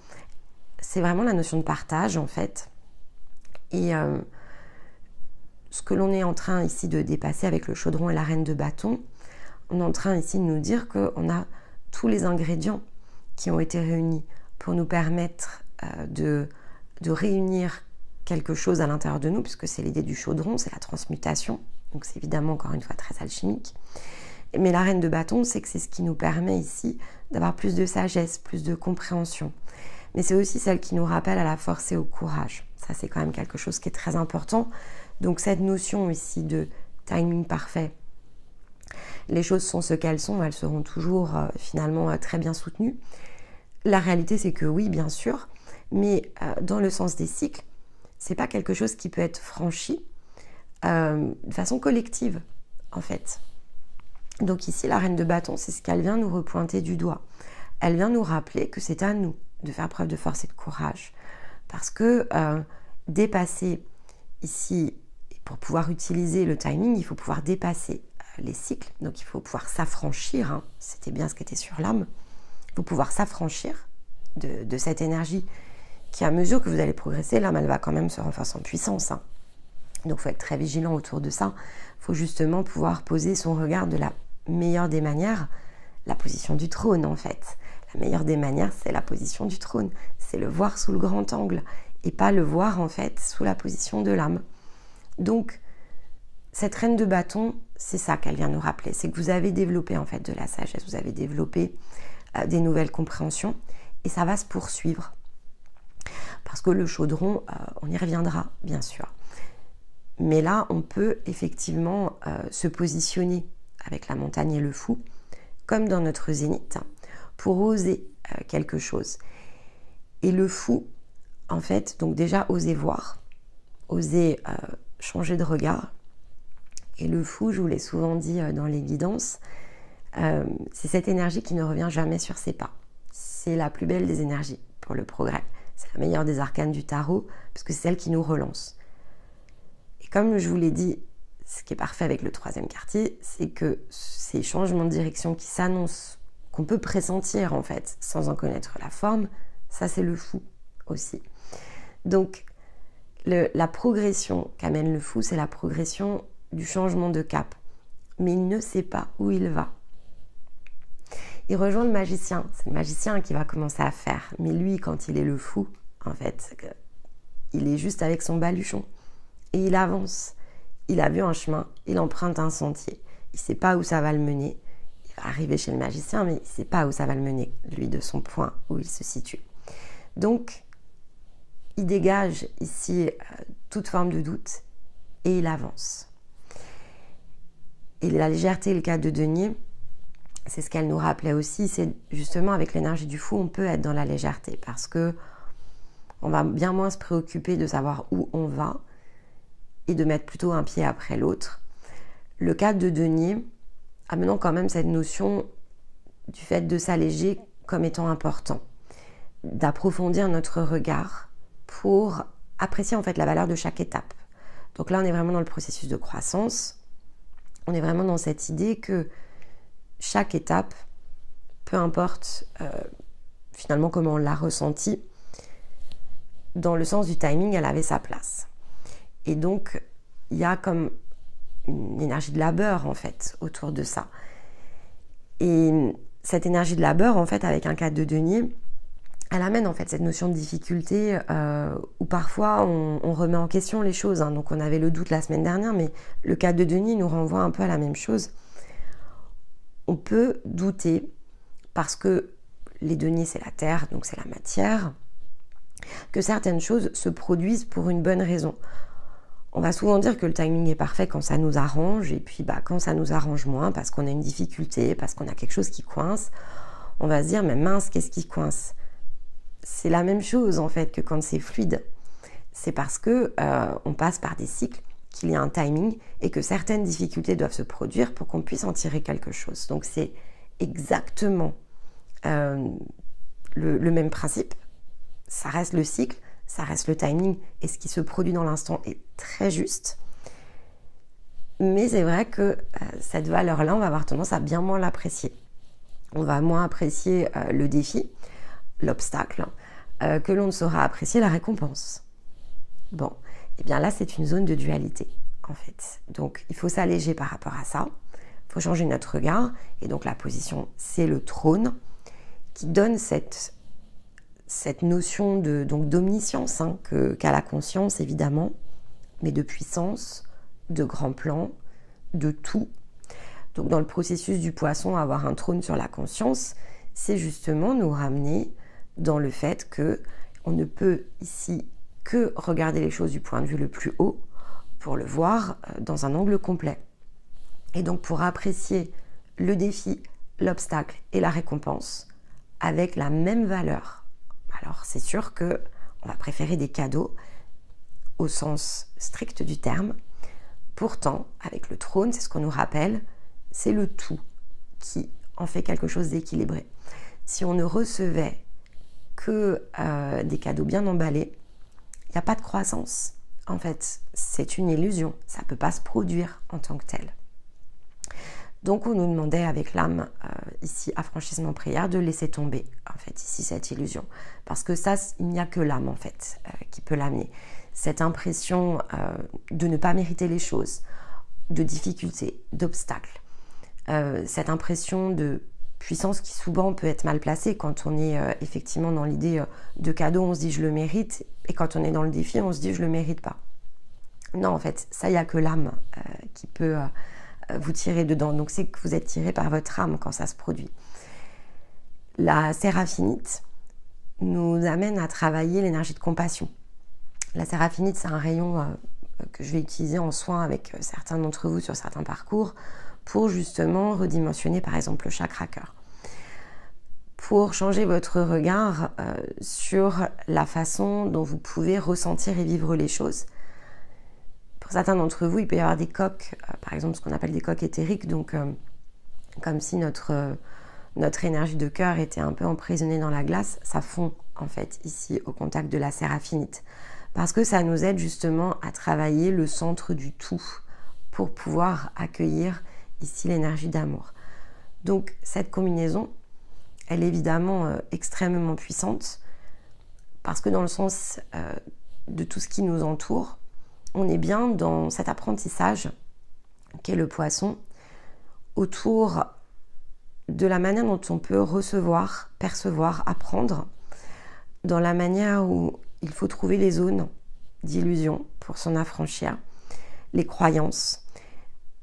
C'est vraiment la notion de partage en fait. Et ce que l'on est en train ici de dépasser avec le chaudron et la reine de bâton, on est en train ici de nous dire qu'on a tous les ingrédients qui ont été réunis pour nous permettre de réunir quelque chose à l'intérieur de nous, puisque c'est l'idée du chaudron, c'est la transmutation, donc c'est évidemment encore une fois très alchimique. Mais la reine de bâton, c'est que c'est ce qui nous permet ici d'avoir plus de sagesse, plus de compréhension. Mais c'est aussi celle qui nous rappelle à la force et au courage. Ça, c'est quand même quelque chose qui est très important. Donc cette notion ici de timing parfait, les choses sont ce qu'elles sont, elles seront toujours finalement très bien soutenues. La réalité, c'est que oui, bien sûr, mais dans le sens des cycles, c'est pas quelque chose qui peut être franchi de façon collective, en fait. Donc ici, la reine de bâton, c'est ce qu'elle vient nous repointer du doigt. Elle vient nous rappeler que c'est à nous de faire preuve de force et de courage. Parce que dépasser ici, pour pouvoir utiliser le timing, il faut pouvoir dépasser les cycles. Donc il faut pouvoir s'affranchir, hein, c'était bien ce qui était sur l'âme. Il faut pouvoir s'affranchir de cette énergie qui, à mesure que vous allez progresser, l'âme, elle va quand même se renforcer en puissance. Hein. Donc il faut être très vigilant autour de ça. Il faut justement pouvoir poser son regard de la meilleure des manières, la position du trône en fait. La meilleure des manières, c'est la position du trône. C'est le voir sous le grand angle et pas le voir en fait sous la position de l'âme. Donc, cette reine de bâton, c'est ça qu'elle vient nous rappeler. C'est que vous avez développé en fait de la sagesse, vous avez développé des nouvelles compréhensions et ça va se poursuivre. Parce que le chaudron, on y reviendra bien sûr. Mais là, on peut effectivement se positionner avec la montagne et le fou, comme dans notre zénith, pour oser quelque chose. Et le fou, en fait, donc déjà oser voir, oser changer de regard. Et le fou, je vous l'ai souvent dit dans les guidances, c'est cette énergie qui ne revient jamais sur ses pas. C'est la plus belle des énergies pour le progrès. C'est la meilleure des arcanes du tarot, parce que c'est celle qui nous relance. Et comme je vous l'ai dit, ce qui est parfait avec le troisième quartier, c'est que ces changements de direction qui s'annoncent, qu'on peut pressentir en fait, sans en connaître la forme, ça c'est le fou aussi. Donc, la progression qu'amène le fou, c'est la progression du changement de cap. Mais il ne sait pas où il va. Il rejoint le magicien. C'est le magicien qui va commencer à faire. Mais lui, quand il est le fou, en fait, il est juste avec son baluchon. Et il avance. Il a vu un chemin, il emprunte un sentier. Il ne sait pas où ça va le mener. Il va arriver chez le magicien, mais il ne sait pas où ça va le mener, lui, de son point où il se situe. Donc, il dégage ici toute forme de doute et il avance. Et la légèreté, le cas de denier, c'est ce qu'elle nous rappelait aussi, c'est justement avec l'énergie du fou, on peut être dans la légèreté parce que on va bien moins se préoccuper de savoir où on va et de mettre plutôt un pied après l'autre. Le cas de denier, amenant quand même cette notion du fait de s'alléger comme étant important, d'approfondir notre regard pour apprécier en fait la valeur de chaque étape. Donc là, on est vraiment dans le processus de croissance. On est vraiment dans cette idée que chaque étape, peu importe finalement comment on l'a ressentie, dans le sens du timing, elle avait sa place. Et donc, il y a comme une énergie de labeur en fait autour de ça. Et cette énergie de labeur, en fait, avec un cadre de denier, elle amène en fait cette notion de difficulté où parfois on remet en question les choses. Hein. Donc on avait le doute la semaine dernière, mais le cadre de denier nous renvoie un peu à la même chose. On peut douter parce que les deniers c'est la terre, donc c'est la matière, que certaines choses se produisent pour une bonne raison. On va souvent dire que le timing est parfait quand ça nous arrange, et puis quand ça nous arrange moins, parce qu'on a une difficulté, parce qu'on a quelque chose qui coince, on va se dire mais mince, qu'est-ce qui coince ? C'est la même chose en fait que quand c'est fluide. C'est parce que on passe par des cycles, qu'il y a un timing et que certaines difficultés doivent se produire pour qu'on puisse en tirer quelque chose. Donc c'est exactement le même principe. Ça reste le cycle, ça reste le timing et ce qui se produit dans l'instant est très juste. Mais c'est vrai que cette valeur-là, on va avoir tendance à bien moins l'apprécier. On va moins apprécier le défi, l'obstacle, que l'on ne saura apprécier la récompense. Bon, et bien là, c'est une zone de dualité, en fait. Donc, il faut s'alléger par rapport à ça. Il faut changer notre regard. Et donc, la position, c'est le trône qui donne cette notion d'omniscience, hein, qu'a la conscience, évidemment, mais de puissance, de grand plan, de tout. Donc, dans le processus du poisson, avoir un trône sur la conscience, c'est justement nous ramener dans le fait que on ne peut ici que regarder les choses du point de vue le plus haut pour le voir dans un angle complet. Et donc pour apprécier le défi, l'obstacle et la récompense avec la même valeur. Alors c'est sûr que on va préférer des cadeaux au sens strict du terme. Pourtant, avec le trône, c'est ce qu'on nous rappelle, c'est le tout qui en fait quelque chose d'équilibré. Si on ne recevait que des cadeaux bien emballés, il n'y a pas de croissance. En fait, c'est une illusion. Ça ne peut pas se produire en tant que tel. Donc, on nous demandait avec l'âme, ici, affranchissement prière, de laisser tomber, en fait, ici, cette illusion. Parce que ça, il n'y a que l'âme, en fait, qui peut l'amener. Cette impression de ne pas mériter les choses, de difficultés, d'obstacles. Cette impression de puissance qui souvent peut être mal placée quand on est effectivement dans l'idée de cadeau, on se dit je le mérite, et quand on est dans le défi, on se dit je le mérite pas. Non, en fait, ça, il n'y a que l'âme qui peut vous tirer dedans. Donc c'est que vous êtes tiré par votre âme quand ça se produit. La séraphinite nous amène à travailler l'énergie de compassion. La séraphinite, c'est un rayon que je vais utiliser en soin avec certains d'entre vous sur certains parcours pour justement redimensionner par exemple le chakra cœur. Pour changer votre regard sur la façon dont vous pouvez ressentir et vivre les choses. Pour certains d'entre vous, il peut y avoir des coques, par exemple ce qu'on appelle des coques éthériques, donc comme si notre énergie de cœur était un peu emprisonnée dans la glace, ça fond en fait ici au contact de la séraphinite. Parce que ça nous aide justement à travailler le centre du tout pour pouvoir accueillir ici l'énergie d'amour. Donc cette combinaison, elle est évidemment extrêmement puissante parce que dans le sens de tout ce qui nous entoure, on est bien dans cet apprentissage qu'est le poisson autour de la manière dont on peut recevoir, percevoir, apprendre, dans la manière où il faut trouver les zones d'illusion pour s'en affranchir, les croyances,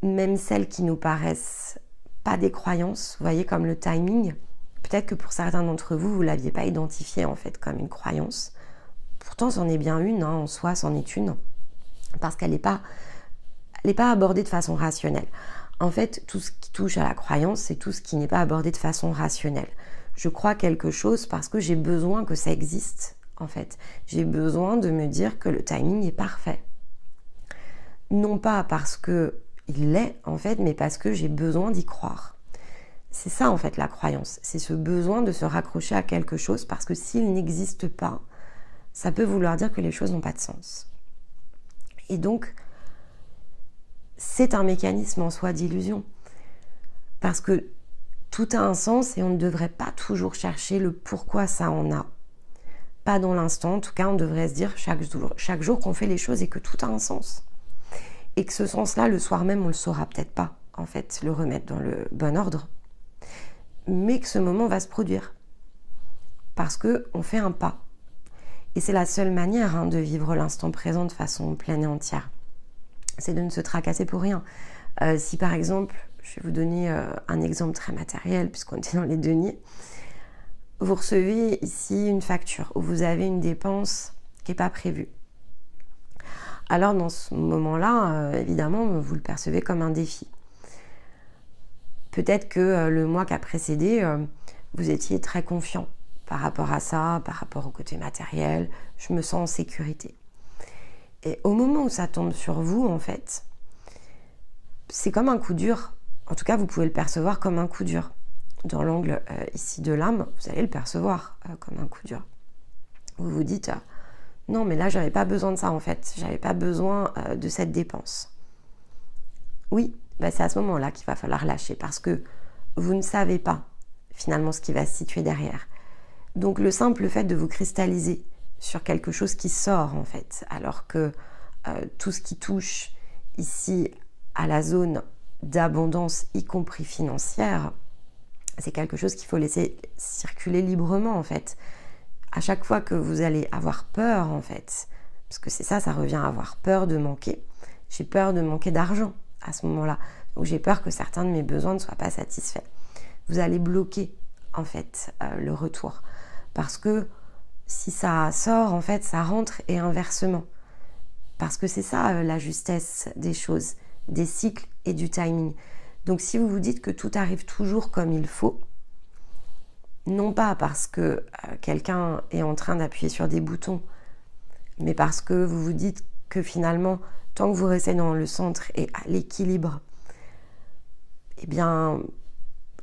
même celles qui nous paraissent pas des croyances, vous voyez, comme le timing. Peut-être que pour certains d'entre vous, vous ne l'aviez pas identifié en fait comme une croyance. Pourtant, c'en est bien une, en soi, c'en est une, parce qu'elle n'est pas abordée de façon rationnelle. En fait, tout ce qui touche à la croyance, c'est tout ce qui n'est pas abordé de façon rationnelle. Je crois quelque chose parce que j'ai besoin que ça existe, en fait. J'ai besoin de me dire que le timing est parfait. Non pas parce qu'il l'est, en fait, mais parce que j'ai besoin d'y croire. C'est ça, en fait, la croyance. C'est ce besoin de se raccrocher à quelque chose parce que s'il n'existe pas, ça peut vouloir dire que les choses n'ont pas de sens. Et donc, c'est un mécanisme en soi d'illusion. Parce que tout a un sens et on ne devrait pas toujours chercher le pourquoi ça en a. Pas dans l'instant, en tout cas, on devrait se dire chaque jour qu'on fait les choses et que tout a un sens. Et que ce sens-là, le soir même, on ne le saura peut-être pas, en fait, le remettre dans le bon ordre. Mais que ce moment va se produire. Parce qu'on fait un pas. Et c'est la seule manière de vivre l'instant présent de façon pleine et entière. C'est de ne se tracasser pour rien. Si par exemple, je vais vous donner un exemple très matériel, puisqu'on est dans les deniers, vous recevez ici une facture où vous avez une dépense qui n'est pas prévue. Alors dans ce moment-là, évidemment, vous le percevez comme un défi. Peut-être que le mois qui a précédé, vous étiez très confiant par rapport à ça, par rapport au côté matériel, je me sens en sécurité. Et au moment où ça tombe sur vous, en fait, c'est comme un coup dur. En tout cas, vous pouvez le percevoir comme un coup dur. Dans l'angle ici de l'âme, vous allez le percevoir comme un coup dur. Vous vous dites, non, mais là, j'avais pas besoin de ça, en fait. J'avais pas besoin de cette dépense. Oui, c'est à ce moment-là qu'il va falloir lâcher parce que vous ne savez pas, finalement, ce qui va se situer derrière. Donc, le simple fait de vous cristalliser sur quelque chose qui sort, en fait, alors que tout ce qui touche ici à la zone d'abondance, y compris financière, c'est quelque chose qu'il faut laisser circuler librement, en fait. À chaque fois que vous allez avoir peur, en fait, parce que c'est ça, ça revient à avoir peur de manquer. J'ai peur de manquer d'argent à ce moment-là. Donc, j'ai peur que certains de mes besoins ne soient pas satisfaits. Vous allez bloquer, en fait, le retour. Parce que si ça sort, en fait, ça rentre et inversement. Parce que c'est ça, la justesse des choses, des cycles et du timing. Donc, si vous vous dites que tout arrive toujours comme il faut, non pas parce que quelqu'un est en train d'appuyer sur des boutons, mais parce que vous vous dites que finalement, tant que vous restez dans le centre et à l'équilibre, eh bien,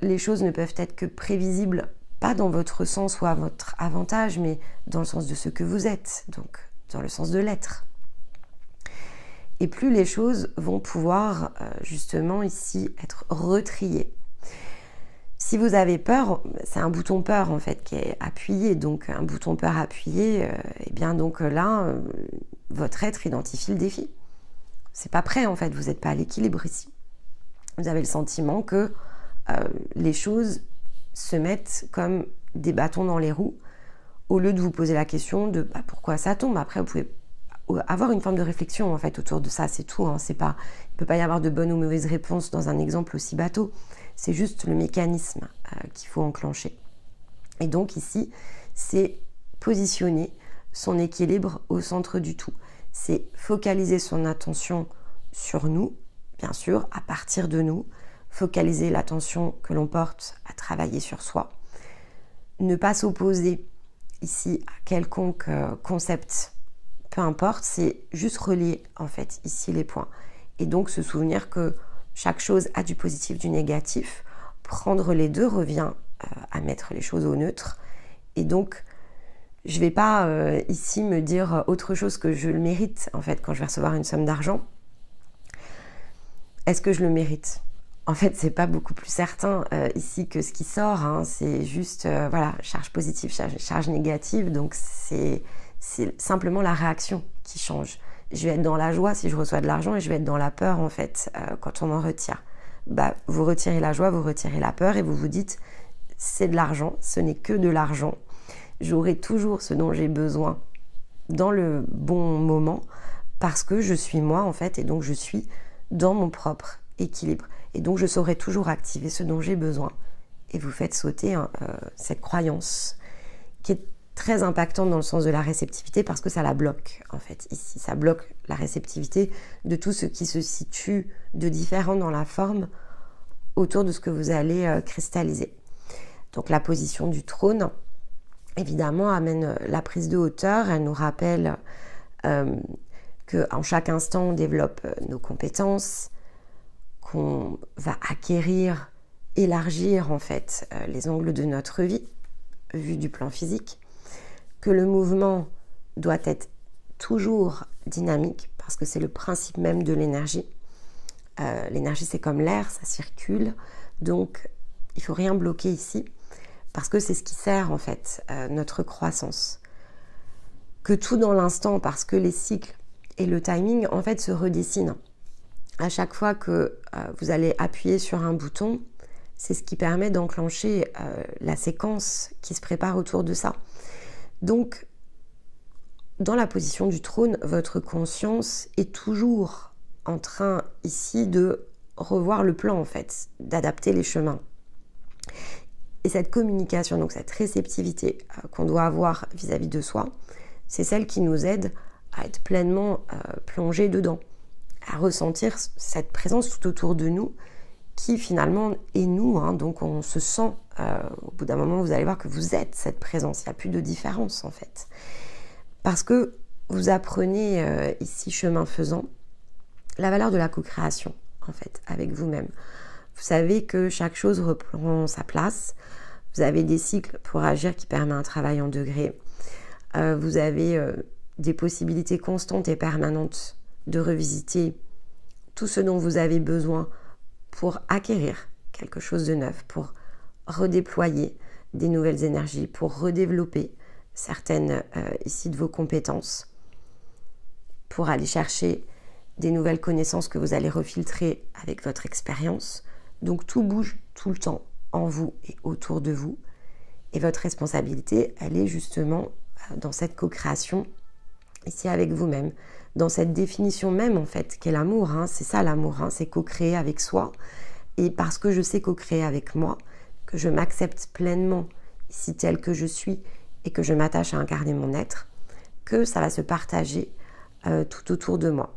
les choses ne peuvent être que prévisibles, pas dans votre sens ou à votre avantage, mais dans le sens de ce que vous êtes, donc dans le sens de l'être. Et plus les choses vont pouvoir justement ici être retriées. Si vous avez peur, c'est un bouton peur en fait qui est appuyé, donc un bouton peur appuyé, et bien donc là, votre être identifie le défi. C'est pas prêt en fait, vous n'êtes pas à l'équilibre ici. Vous avez le sentiment que les choses se mettent comme des bâtons dans les roues, au lieu de vous poser la question de pourquoi ça tombe. Après, vous pouvez avoir une forme de réflexion en fait autour de ça, c'est tout. Il ne peut pas y avoir de bonne ou mauvaise réponse dans un exemple aussi bateau. C'est juste le mécanisme qu'il faut enclencher. Et donc ici, c'est positionner son équilibre au centre du tout. c'est focaliser son attention sur nous, bien sûr, à partir de nous, focaliser l'attention que l'on porte à travailler sur soi, ne pas s'opposer ici à quelconque concept, peu importe, c'est juste relier en fait ici les points. Et donc se souvenir que chaque chose a du positif, du négatif. Prendre les deux revient à mettre les choses au neutre. Et donc, je ne vais pas ici me dire autre chose que je le mérite en fait quand je vais recevoir une somme d'argent. Est-ce que je le mérite ? En fait, c'est pas beaucoup plus certain ici que ce qui sort. Hein. C'est juste, voilà, charge positive, charge négative. Donc, c'est simplement la réaction qui change. Je vais être dans la joie si je reçois de l'argent et je vais être dans la peur, en fait, quand on m'en retire. Bah, vous retirez la joie, vous retirez la peur et vous vous dites, c'est de l'argent, ce n'est que de l'argent. J'aurai toujours ce dont j'ai besoin dans le bon moment parce que je suis moi, en fait, et donc je suis dans mon propre équilibre. Et donc, je saurai toujours activer ce dont j'ai besoin. Et vous faites sauter cette croyance qui est très impactante dans le sens de la réceptivité parce que ça la bloque, en fait. Ici, ça bloque la réceptivité de tout ce qui se situe de différent dans la forme autour de ce que vous allez cristalliser. Donc, la position du trône, évidemment, amène la prise de hauteur. Elle nous rappelle qu'en chaque instant, on développe nos compétences, qu'on va acquérir, élargir en fait les angles de notre vie, vue du plan physique, que le mouvement doit être toujours dynamique parce que c'est le principe même de l'énergie. L'énergie c'est comme l'air, ça circule, donc il ne faut rien bloquer ici parce que c'est ce qui sert en fait notre croissance. Que tout dans l'instant parce que les cycles et le timing en fait se redessinent. À chaque fois que vous allez appuyer sur un bouton, c'est ce qui permet d'enclencher la séquence qui se prépare autour de ça. Donc, dans la position du trône, votre conscience est toujours en train ici de revoir le plan en fait, d'adapter les chemins. Et cette communication, donc cette réceptivité qu'on doit avoir vis-à-vis de soi, c'est celle qui nous aide à être pleinement plongé dedans, à ressentir cette présence tout autour de nous qui finalement est nous, hein, donc on se sent, au bout d'un moment vous allez voir que vous êtes cette présence, il n'y a plus de différence en fait. Parce que vous apprenez ici, chemin faisant, la valeur de la co-création en fait, avec vous-même. Vous savez que chaque chose reprend sa place, vous avez des cycles pour agir qui permettent un travail en degrés, vous avez des possibilités constantes et permanentes de revisiter tout ce dont vous avez besoin pour acquérir quelque chose de neuf, pour redéployer des nouvelles énergies, pour redévelopper certaines ici de vos compétences, pour aller chercher des nouvelles connaissances que vous allez refiltrer avec votre expérience. Donc tout bouge tout le temps en vous et autour de vous. Et votre responsabilité, elle est justement dans cette co-création ici avec vous-même, dans cette définition même en fait qu'est l'amour, hein. C'est ça l'amour, hein. C'est co-créer avec soi, et parce que je sais co-créer avec moi, que je m'accepte pleinement ici telle que je suis et que je m'attache à incarner mon être, que ça va se partager tout autour de moi.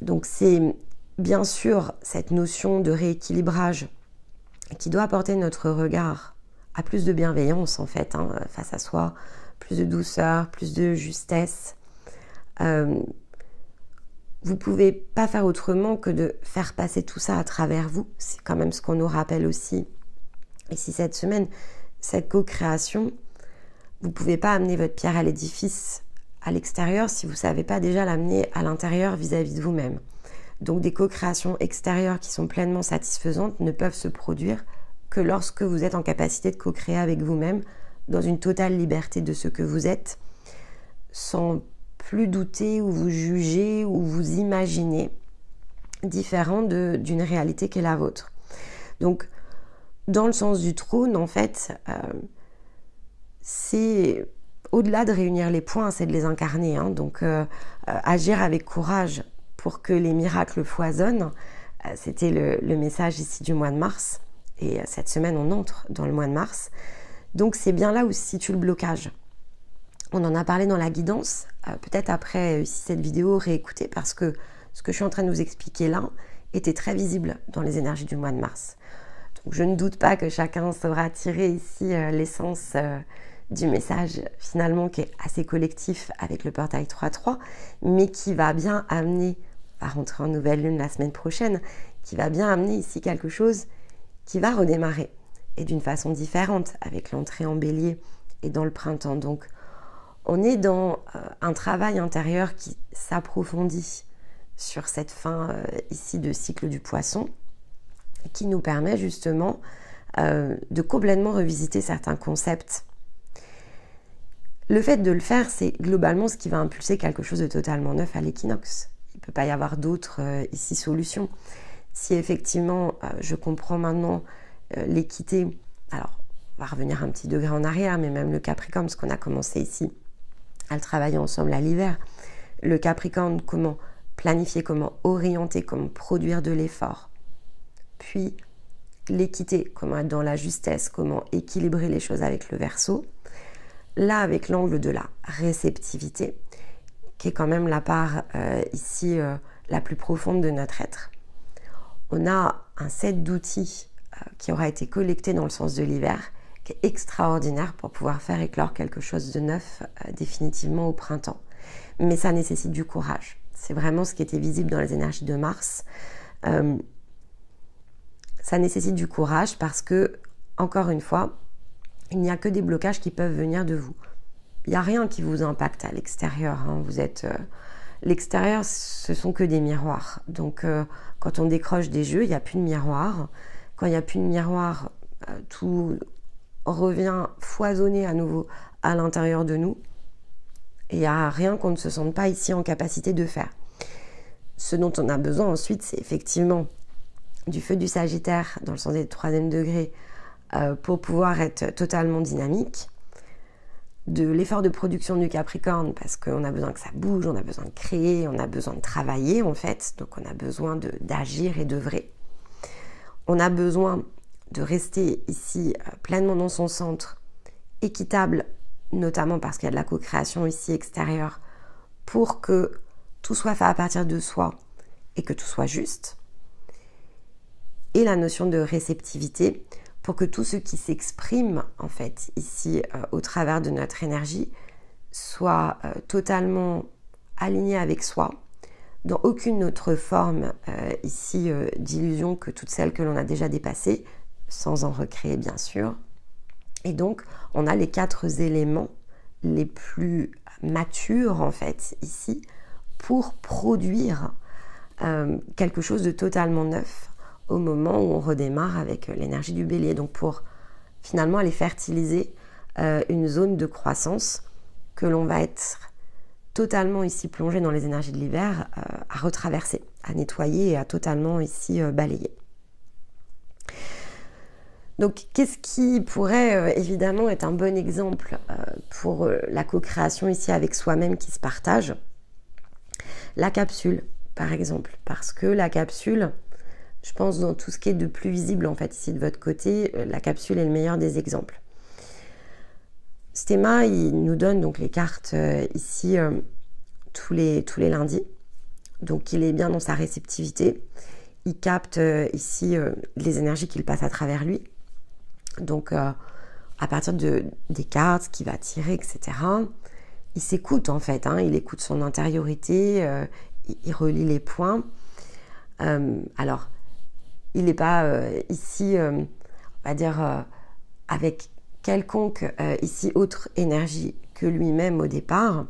Donc c'est bien sûr cette notion de rééquilibrage qui doit apporter notre regard à plus de bienveillance en fait, hein, face à soi, plus de douceur, plus de justesse. Vous pouvez pas faire autrement que de faire passer tout ça à travers vous. C'est quand même ce qu'on nous rappelle aussi ici cette semaine. Cette co-création, vous pouvez pas amener votre pierre à l'édifice à l'extérieur si vous savez pas déjà l'amener à l'intérieur vis-à-vis de vous-même. Donc des co-créations extérieures qui sont pleinement satisfaisantes ne peuvent se produire que lorsque vous êtes en capacité de co-créer avec vous-même dans une totale liberté de ce que vous êtes, sans plus douter ou vous juger ou vous imaginer différent d'une réalité qui est la vôtre. Donc, dans le sens du trône, en fait, c'est au-delà de réunir les points, c'est de les incarner. Hein. Donc, agir avec courage pour que les miracles foisonnent, c'était le message ici du mois de mars. Et cette semaine, on entre dans le mois de mars. Donc, c'est bien là où se situe le blocage. On en a parlé dans la guidance, peut-être après ici cette vidéo réécoutez, parce que ce que je suis en train de vous expliquer là était très visible dans les énergies du mois de mars. Donc je ne doute pas que chacun saura tirer ici l'essence du message finalement qui est assez collectif avec le portail 3.3, mais qui va bien amener, à rentrer en nouvelle lune la semaine prochaine, qui va bien amener ici quelque chose qui va redémarrer, et d'une façon différente avec l'entrée en bélier et dans le printemps. Donc on est dans un travail intérieur qui s'approfondit sur cette fin ici de cycle du poisson, qui nous permet justement de complètement revisiter certains concepts. Le fait de le faire, c'est globalement ce qui va impulser quelque chose de totalement neuf à l'équinoxe. Il ne peut pas y avoir d'autres ici solutions. Si effectivement je comprends maintenant l'équité, alors on va revenir un petit degré en arrière, mais même le Capricorne, parce qu'on a commencé ici à le travailler ensemble à l'hiver. Le Capricorne, comment planifier, comment orienter, comment produire de l'effort. Puis l'équité, comment être dans la justesse, comment équilibrer les choses avec le Verseau. Là, avec l'angle de la réceptivité, qui est quand même la part ici la plus profonde de notre être. On a un set d'outils qui aura été collecté dans le sens de l'hiver, qui est extraordinaire pour pouvoir faire éclore quelque chose de neuf définitivement au printemps. Mais ça nécessite du courage. C'est vraiment ce qui était visible dans les énergies de Mars. Ça nécessite du courage parce que, encore une fois, il n'y a que des blocages qui peuvent venir de vous. Il n'y a rien qui vous impacte à l'extérieur. Vous êtes... L'extérieur, ce sont que des miroirs. Donc, quand on décroche des jeux, il n'y a plus de miroir. Quand il n'y a plus de miroir, tout revient foisonner à nouveau à l'intérieur de nous. Et il n'y a rien qu'on ne se sente pas ici en capacité de faire. Ce dont on a besoin ensuite, c'est effectivement du feu du Sagittaire, dans le sens des 3e degrés, pour pouvoir être totalement dynamique. De l'effort de production du Capricorne, parce qu'on a besoin que ça bouge, on a besoin de créer, on a besoin de travailler en fait, donc on a besoin d'agir et d'œuvrer. On a besoin de rester ici pleinement dans son centre, équitable, notamment parce qu'il y a de la co-création ici extérieure, pour que tout soit fait à partir de soi et que tout soit juste. Et la notion de réceptivité, pour que tout ce qui s'exprime en fait ici au travers de notre énergie soit totalement aligné avec soi, dans aucune autre forme ici d'illusion que toutes celles que l'on a déjà dépassées, sans en recréer bien sûr. Et donc on a les 4 éléments les plus matures en fait ici pour produire quelque chose de totalement neuf au moment où on redémarre avec l'énergie du bélier. Donc pour finalement aller fertiliser une zone de croissance que l'on va être totalement ici plongé dans les énergies de l'hiver à retraverser, à nettoyer et à totalement ici balayer. Donc qu'est-ce qui pourrait évidemment être un bon exemple pour la co-création ici avec soi-même qui se partage? La capsule par exemple, parce que la capsule, je pense dans tout ce qui est de plus visible en fait ici de votre côté, la capsule est le meilleur des exemples. Stéma, il nous donne donc les cartes ici tous les lundis. Donc il est bien dans sa réceptivité. Il capte ici les énergies qu'il passe à travers lui. Donc à partir des cartes qu'il va tirer, etc. Il s'écoute en fait, il écoute son intériorité, il relie les points. Alors, il n'est pas ici, on va dire, avec quelconque ici autre énergie que lui-même au départ,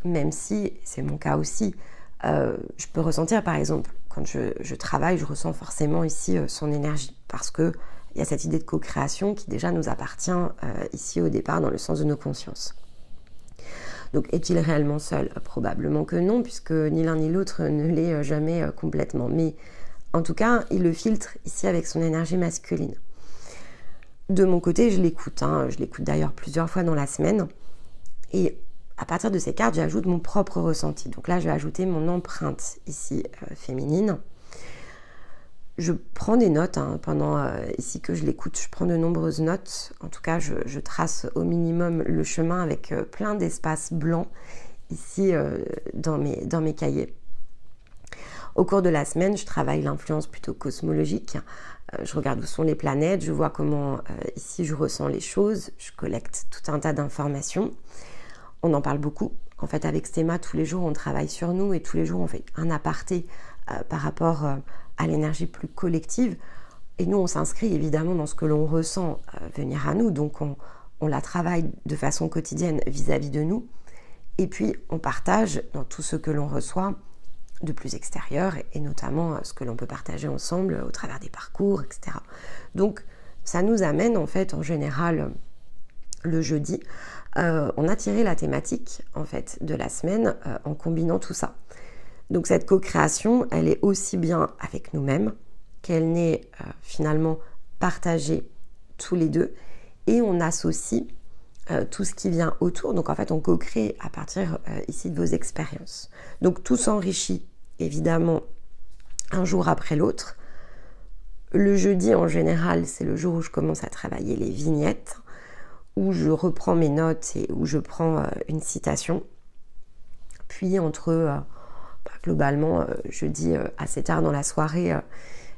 même si c'est mon cas aussi. Je peux ressentir par exemple, quand je travaille, je ressens forcément ici son énergie, parce qu'il y a cette idée de co-création qui déjà nous appartient ici au départ dans le sens de nos consciences. Donc est-il réellement seul? Probablement que non, puisque ni l'un ni l'autre ne l'est jamais complètement. Mais en tout cas, il le filtre ici avec son énergie masculine. De mon côté, je l'écoute. Je l'écoute d'ailleurs plusieurs fois dans la semaine. Et à partir de ces cartes, j'ajoute mon propre ressenti. Donc là, je vais ajouter mon empreinte ici féminine. je prends des notes hein, pendant ici que je l'écoute, je prends de nombreuses notes. En tout cas, je trace au minimum le chemin avec plein d'espaces blancs ici dans mes cahiers. Au cours de la semaine, je travaille l'influence plutôt cosmologique. Je regarde où sont les planètes, je vois comment ici je ressens les choses, je collecte tout un tas d'informations. On en parle beaucoup. En fait, avec Stéma, tous les jours, on travaille sur nous et tous les jours, on fait un aparté par rapport à l'énergie plus collective. Et nous, on s'inscrit évidemment dans ce que l'on ressent venir à nous. Donc, on la travaille de façon quotidienne vis-à-vis de nous. Et puis, on partage dans tout ce que l'on reçoit de plus extérieur et notamment ce que l'on peut partager ensemble au travers des parcours, etc. Donc, ça nous amène en fait, en général, le jeudi, on a tiré la thématique en fait de la semaine en combinant tout ça. Donc cette co-création, elle est aussi bien avec nous-mêmes qu'elle n'est finalement partagée tous les deux et on associe tout ce qui vient autour. Donc en fait, on co-crée à partir ici de vos expériences. Donc tout s'enrichit évidemment un jour après l'autre. Le jeudi en général, c'est le jour où je commence à travailler les vignettes, où je reprends mes notes et où je prends une citation. Puis entre globalement jeudi assez tard dans la soirée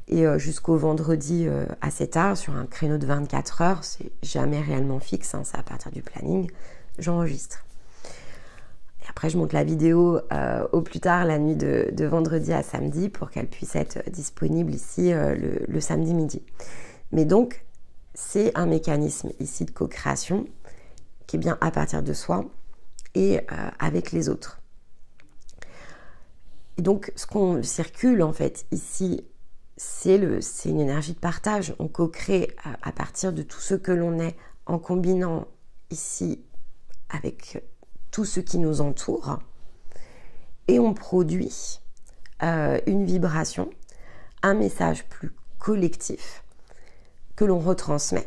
et jusqu'au vendredi assez tard sur un créneau de 24 heures, c'est jamais réellement fixe, hein, c'est à partir du planning, j'enregistre. Et après je monte la vidéo au plus tard la nuit de vendredi à samedi pour qu'elle puisse être disponible ici le samedi midi. Mais donc c'est un mécanisme ici de co-création qui est bien à partir de soi et avec les autres. Et donc, ce qu'on circule en fait ici, c'est une énergie de partage. On co-crée à partir de tout ce que l'on est en combinant ici avec tout ce qui nous entoure et on produit une vibration, un message plus collectif que l'on retransmet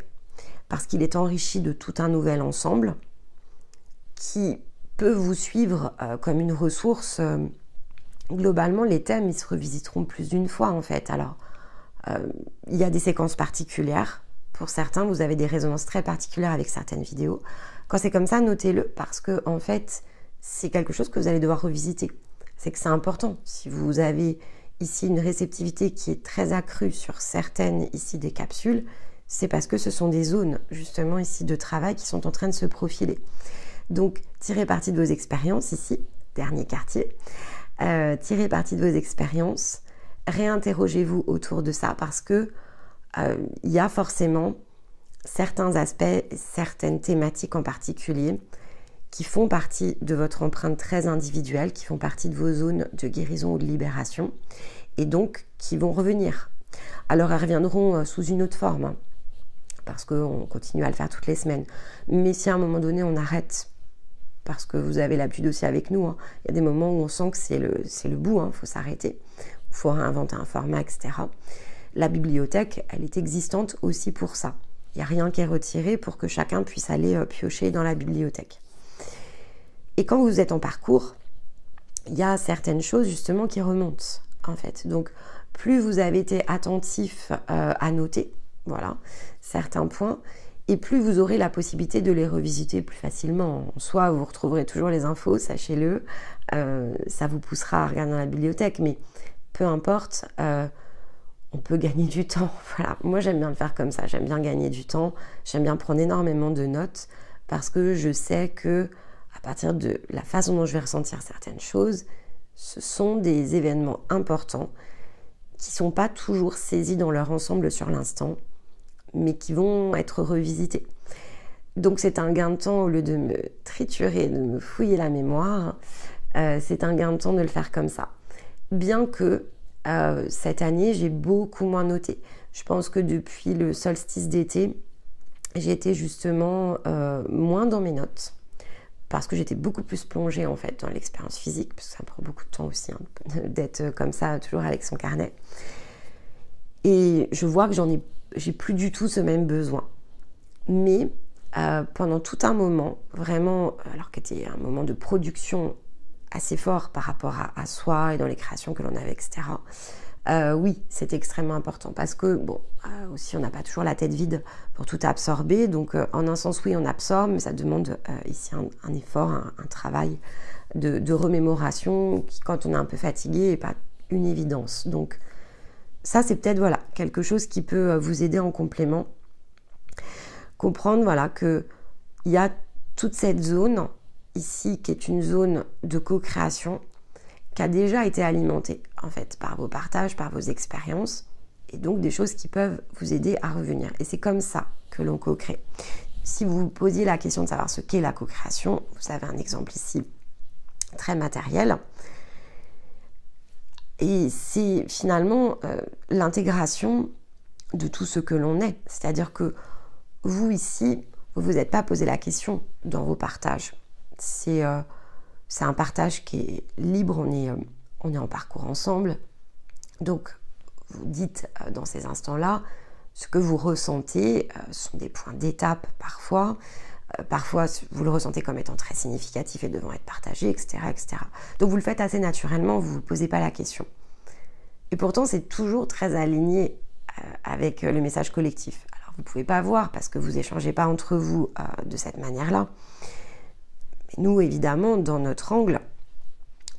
parce qu'il est enrichi de tout un nouvel ensemble qui peut vous suivre comme une ressource. Globalement, les thèmes, ils se revisiteront plus d'une fois, en fait. Alors, il y a des séquences particulières. Pour certains, vous avez des résonances très particulières avec certaines vidéos. Quand c'est comme ça, notez-le, parce que, en fait, c'est quelque chose que vous allez devoir revisiter. C'est que c'est important. Si vous avez ici une réceptivité qui est très accrue sur certaines, ici, des capsules, c'est parce que ce sont des zones, justement, ici, de travail qui sont en train de se profiler. Donc, tirez parti de vos expériences, ici, dernier quartier. Tirez parti de vos expériences, réinterrogez-vous autour de ça parce que il y a forcément certains aspects, certaines thématiques en particulier qui font partie de votre empreinte très individuelle, qui font partie de vos zones de guérison ou de libération et donc qui vont revenir. Alors elles reviendront sous une autre forme hein, parce qu'on continue à le faire toutes les semaines. Mais si à un moment donné on arrête parce que vous avez l'habitude aussi avec nous, hein. Il y a des moments où on sent que c'est le bout, il faut s'arrêter, il faut réinventer un format, etc. La bibliothèque, elle est existante aussi pour ça. Il n'y a rien qui est retiré pour que chacun puisse aller piocher dans la bibliothèque. Et quand vous êtes en parcours, il y a certaines choses justement qui remontent, en fait. Donc, plus vous avez été attentif à noter, voilà, certains points, et plus vous aurez la possibilité de les revisiter plus facilement. Soit vous retrouverez toujours les infos, sachez-le, ça vous poussera à regarder dans la bibliothèque, mais peu importe, on peut gagner du temps. Voilà. Moi, j'aime bien le faire comme ça, j'aime bien gagner du temps, j'aime bien prendre énormément de notes, parce que je sais que à partir de la façon dont je vais ressentir certaines choses, ce sont des événements importants qui ne sont pas toujours saisis dans leur ensemble sur l'instant, mais qui vont être revisités. Donc c'est un gain de temps au lieu de me triturer, de me fouiller la mémoire, c'est un gain de temps de le faire comme ça. Bien que cette année, j'ai beaucoup moins noté. Je pense que depuis le solstice d'été, j'ai été justement moins dans mes notes, parce que j'étais beaucoup plus plongée en fait dans l'expérience physique, parce que ça prend beaucoup de temps aussi hein, d'être comme ça, toujours avec son carnet. Et je vois que j'ai plus du tout ce même besoin. Mais pendant tout un moment, vraiment, alors que c'était un moment de production assez fort par rapport à soi et dans les créations que l'on avait, etc., Oui, c'est extrêmement important parce que, bon, aussi on n'a pas toujours la tête vide pour tout absorber. Donc, en un sens, oui, on absorbe, mais ça demande ici un effort, un travail de remémoration qui, quand on est un peu fatigué, n'est pas une évidence. Donc, ça, c'est peut-être voilà, quelque chose qui peut vous aider en complément. Comprendre voilà, qu'il y a toute cette zone ici qui est une zone de co-création qui a déjà été alimentée en fait par vos partages, par vos expériences et donc des choses qui peuvent vous aider à revenir. Et c'est comme ça que l'on co-crée. Si vous vous posiez la question de savoir ce qu'est la co-création, vous avez un exemple ici très matériel. Et c'est finalement l'intégration de tout ce que l'on est. C'est-à-dire que vous ici, vous ne vous êtes pas posé la question dans vos partages. C'est un partage qui est libre, on est en parcours ensemble. Donc, vous dites dans ces instants-là ce que vous ressentez, sont des points d'étape parfois. Parfois, vous le ressentez comme étant très significatif et devant être partagé, etc., etc. Donc, vous le faites assez naturellement, vous ne vous posez pas la question. Et pourtant, c'est toujours très aligné avec le message collectif. Alors, vous ne pouvez pas voir parce que vous n'échangez pas entre vous de cette manière-là. Mais nous, évidemment, dans notre angle,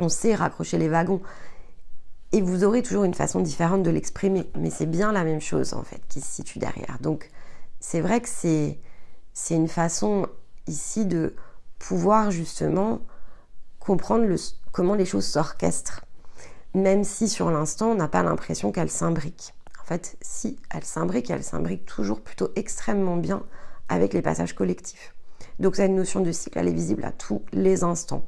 on sait raccrocher les wagons. Et vous aurez toujours une façon différente de l'exprimer. Mais c'est bien la même chose, en fait, qui se situe derrière. Donc, c'est vrai que c'est une façon ici de pouvoir justement comprendre comment les choses s'orchestrent. Même si sur l'instant, on n'a pas l'impression qu'elles s'imbriquent. En fait, si elles s'imbriquent toujours plutôt extrêmement bien avec les passages collectifs. Donc cette notion de cycle, elle est visible à tous les instants.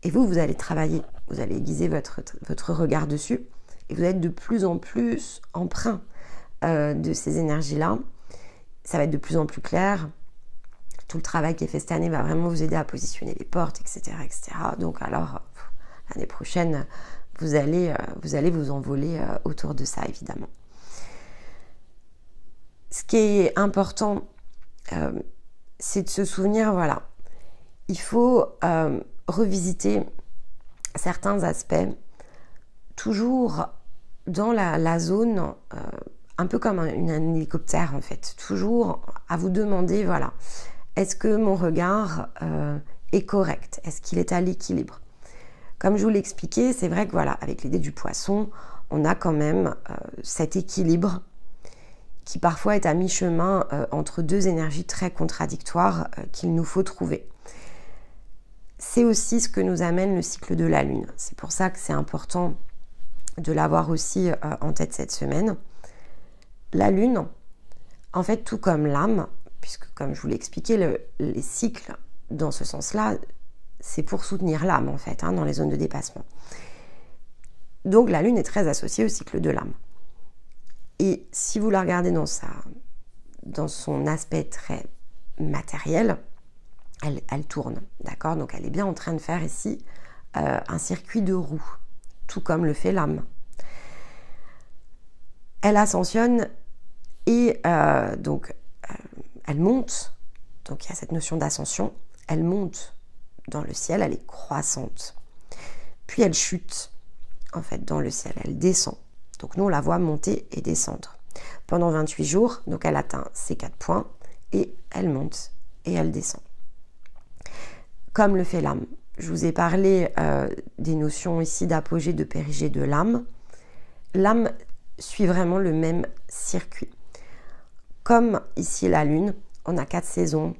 Et vous allez travailler, vous allez aiguiser votre regard dessus, et vous êtes de plus en plus empreint de ces énergies-là. Ça va être de plus en plus clair. Tout le travail qui est fait cette année va vraiment vous aider à positionner les portes, etc., etc. Donc alors, l'année prochaine, vous allez vous envoler autour de ça, évidemment. Ce qui est important, c'est de se souvenir, voilà, il faut revisiter certains aspects, toujours dans la zone, un peu comme un hélicoptère en fait, toujours à vous demander, voilà, est-ce que mon regard est correct? Est-ce qu'il est à l'équilibre? Comme je vous l'ai expliqué, c'est vrai que voilà, avec l'idée du poisson, on a quand même cet équilibre qui parfois est à mi-chemin entre deux énergies très contradictoires qu'il nous faut trouver. C'est aussi ce que nous amène le cycle de la Lune. C'est pour ça que c'est important de l'avoir aussi en tête cette semaine. La Lune, en fait, tout comme l'âme, puisque comme je vous l'ai expliqué, les cycles, dans ce sens-là, c'est pour soutenir l'âme, en fait, dans les zones de dépassement. Donc la Lune est très associée au cycle de l'âme. Et si vous la regardez dans son aspect très matériel, elle tourne, d'accord? Donc elle est bien en train de faire ici un circuit de roues, tout comme le fait l'âme. Elle ascensionne et donc elle monte, donc il y a cette notion d'ascension, elle monte dans le ciel, elle est croissante. Puis elle chute, en fait, dans le ciel, elle descend. Donc nous, on la voit monter et descendre. Pendant 28 jours, donc elle atteint ces 4 points et elle monte et elle descend. Comme le fait l'âme. Je vous ai parlé des notions ici d'apogée, de périgée de l'âme. L'âme suit vraiment le même circuit. Comme ici la Lune, on a 4 saisons,